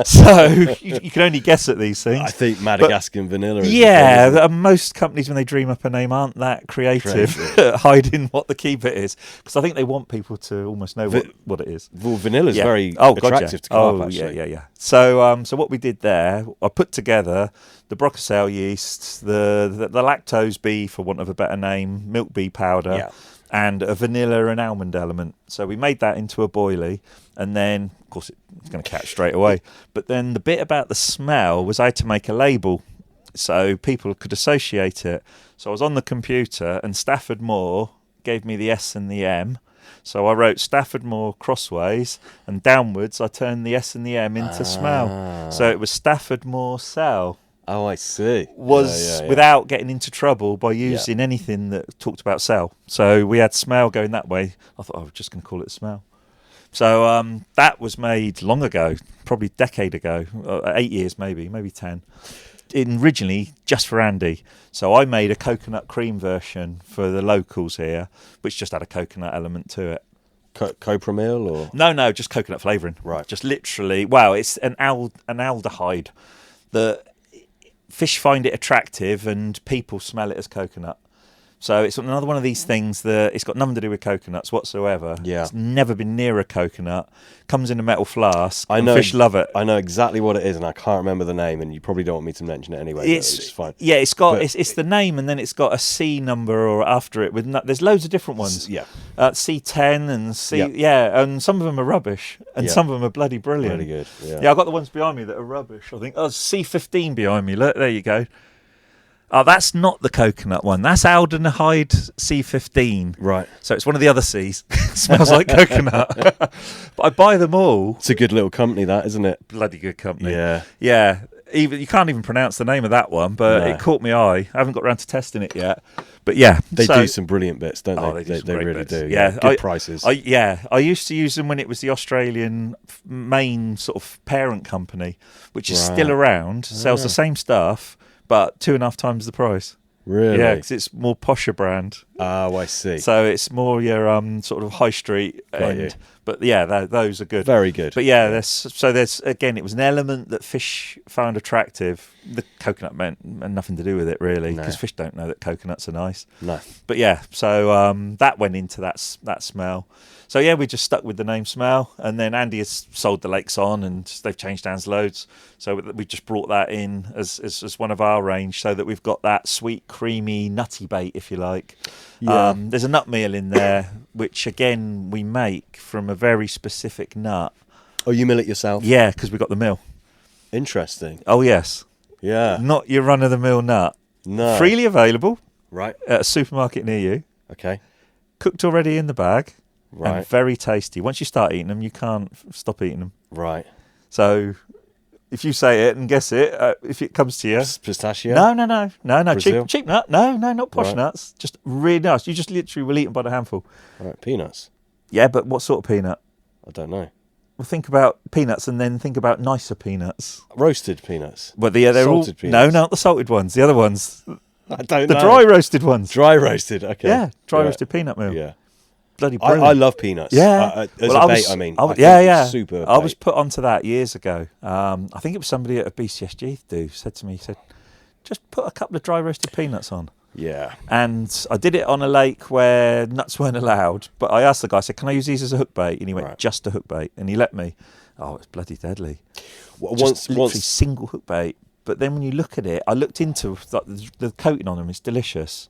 So you can only guess at these things. I think Madagascan vanilla is most companies, when they dream up a name, aren't that creative hiding what the key bit is, because I think they want people to almost know what it is. Well, vanilla is very attractive to carp, actually. Yeah. So what we did there, I put together the Brocasale yeast, the lactose bee, for want of a better name, milk bee powder, and a vanilla and almond element. So we made that into a boilie, and then, of course, it's going to catch straight away. But then the bit about the smell was I had to make a label so people could associate it. So I was on the computer, and Stafford Moor gave me the S and the M. So I wrote Stafford Moor crossways, and downwards I turned the S and the M into smell. So it was Stafford Moor Sal. Oh, I see. Without getting into trouble by using anything that talked about Sal. So we had smell going that way. I thought, I was just going to call it smell. So that was made long ago, probably a decade ago, 8 years maybe 10. Originally just for Andy. So I made a coconut cream version for the locals here, which just had a coconut element to it. Copramil or? No, just coconut flavouring. Right. Just literally, it's an aldehyde that fish find it attractive and people smell it as coconut. So it's another one of these things that it's got nothing to do with coconuts whatsoever. Yeah. It's never been near a coconut. Comes in a metal flask. Fish love it. I know exactly what it is, and I can't remember the name, and you probably don't want me to mention it anyway. It's fine. Yeah, it's the name, and then it's got a C number or after it. There's loads of different ones. Yeah. C10 and C. Yeah, and some of them are rubbish, and some of them are bloody brilliant. Really good. Yeah, I've got the ones behind me that are rubbish. I think C15 behind me. Look, there you go. Oh, that's not the coconut one. That's aldehyde C15. Right. So it's one of the other Cs. Smells like coconut. But I buy them all. It's a good little company, that, isn't it? Bloody good company. Yeah. Yeah. even you can't even pronounce the name of that one, but No. it caught my eye. I haven't got around to testing it yet, but yeah, They so, do some brilliant bits, don't Oh, they? they do some They great really bits. do. Yeah, Good prices. I used to use them when it was the Australian main sort of parent company, which is still Right. around, sells the same stuff, but 2.5 times the price. Really? Yeah, because it's more posher brand. Oh, I see. So it's more your sort of high street end. you. But yeah, those are good. Very good. But yeah, there's again, it was an element that fish found attractive. The coconut meant nothing to do with it really, because fish don't know that coconuts are nice. No. But yeah, so that went into that smell. So yeah, we just stuck with the name Smell, and then Andy has sold the lakes on, and they've changed hands loads. So we just brought that in as one of our range, so that we've got that sweet, creamy, nutty bait, if you like. Yeah. There's a nut meal in there, which again we make from a very specific nut. Oh, you mill it yourself? Yeah, because we got the mill. Interesting. Oh yes, Yeah. not your run of the mill nut. No. Freely available Right. at a supermarket near you. Okay. Cooked already in the bag. Right. And very tasty. Once you start eating them, you can't stop eating them. Right. So if you say it and guess it, if it comes to you. Pistachio? No. Brazil? Cheap nut. No, not posh Right. nuts. Just really nice. You just literally will eat them by the handful. Right. Peanuts? Yeah, but what sort of peanut? I don't know. Well, think about peanuts and then think about nicer peanuts. Roasted peanuts? Well, they're Salted all... peanuts? No, not the salted ones. The other ones. I don't The know. dry roasted ones. Dry roasted, okay. Yeah, dry Right. roasted peanut meal. Yeah. Bloody brilliant. I love peanuts. Yeah. As Well, a I bait, was- I mean. I I was- think yeah. it's super I was bait. put onto that years ago. I think it was somebody at a BCSG said to me, just put a couple of dry roasted peanuts on. Yeah. And I did it on a lake where nuts weren't allowed. But I asked the guy, I said, can I use these as a hook bait? And he went, Right. just a hook bait. And he let me. Oh, it's bloody deadly. Once, Literally single hook bait. But then when you look at it, I looked into the coating on them. It's delicious.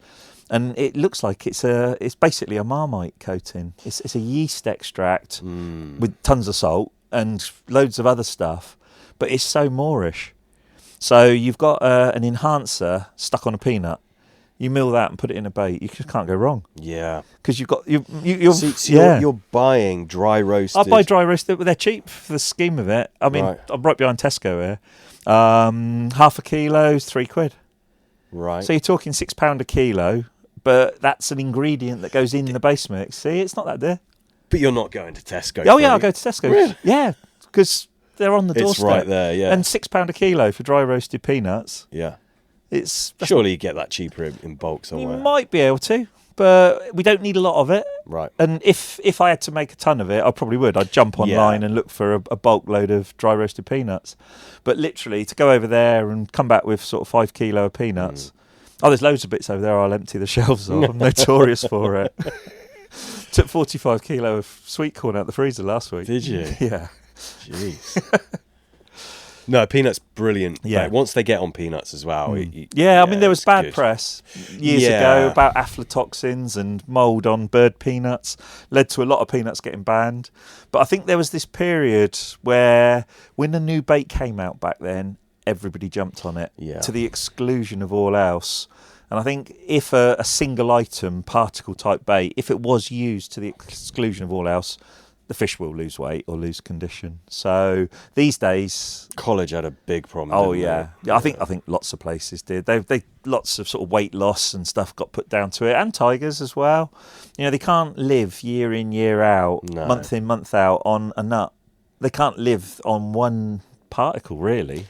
And it looks like it's basically a Marmite coating. It's a yeast extract with tons of salt and loads of other stuff, but it's so Moorish. So you've got an enhancer stuck on a peanut. You mill that and put it in a bait. You just can't go wrong. Yeah. Because you're You're buying dry roasted. I buy dry roasted, but they're cheap for the scheme of it. I mean, Right. I'm right behind Tesco here. Half a kilo's £3. Right. So you're talking £6 a kilo. But that's an ingredient that goes in the base mix. See, it's not that dear. But you're not going to Tesco. Oh yeah, I'll go to Tesco. Really? Yeah, because they're on the It's doorstep. right there, yeah. And £6 a kilo for dry roasted peanuts. Yeah. That's Surely you get that cheaper in bulk you somewhere. might be able to, but we don't need a lot of it. Right. And if I had to make a ton of it, I probably would. I'd jump online and look for a bulk load of dry roasted peanuts. But literally, to go over there and come back with sort of 5 kilo of peanuts. Oh, there's loads of bits over there I'll empty the shelves of. I'm notorious for it. Took 45 kilo of sweet corn out the freezer last week. Did you? Yeah. Jeez. No, peanuts, brilliant. Yeah. Like, once they get on peanuts as well. I mean, there was it's bad good. press years Yeah. ago about aflatoxins and mould on bird peanuts. Led to a lot of peanuts getting banned. But I think there was this period where when the new bait came out back then, everybody jumped on it to the exclusion of all else. And I think if a single item particle type bait, if it was used to the exclusion of all else, the fish will lose weight or lose condition. So these days, College had a big problem. oh didn't yeah, they? I think lots of places did. They lots of sort of weight loss and stuff got put down to it, and tigers as well. You know, they can't live year in year out, No. month in month out on a nut. They can't live on one particle really.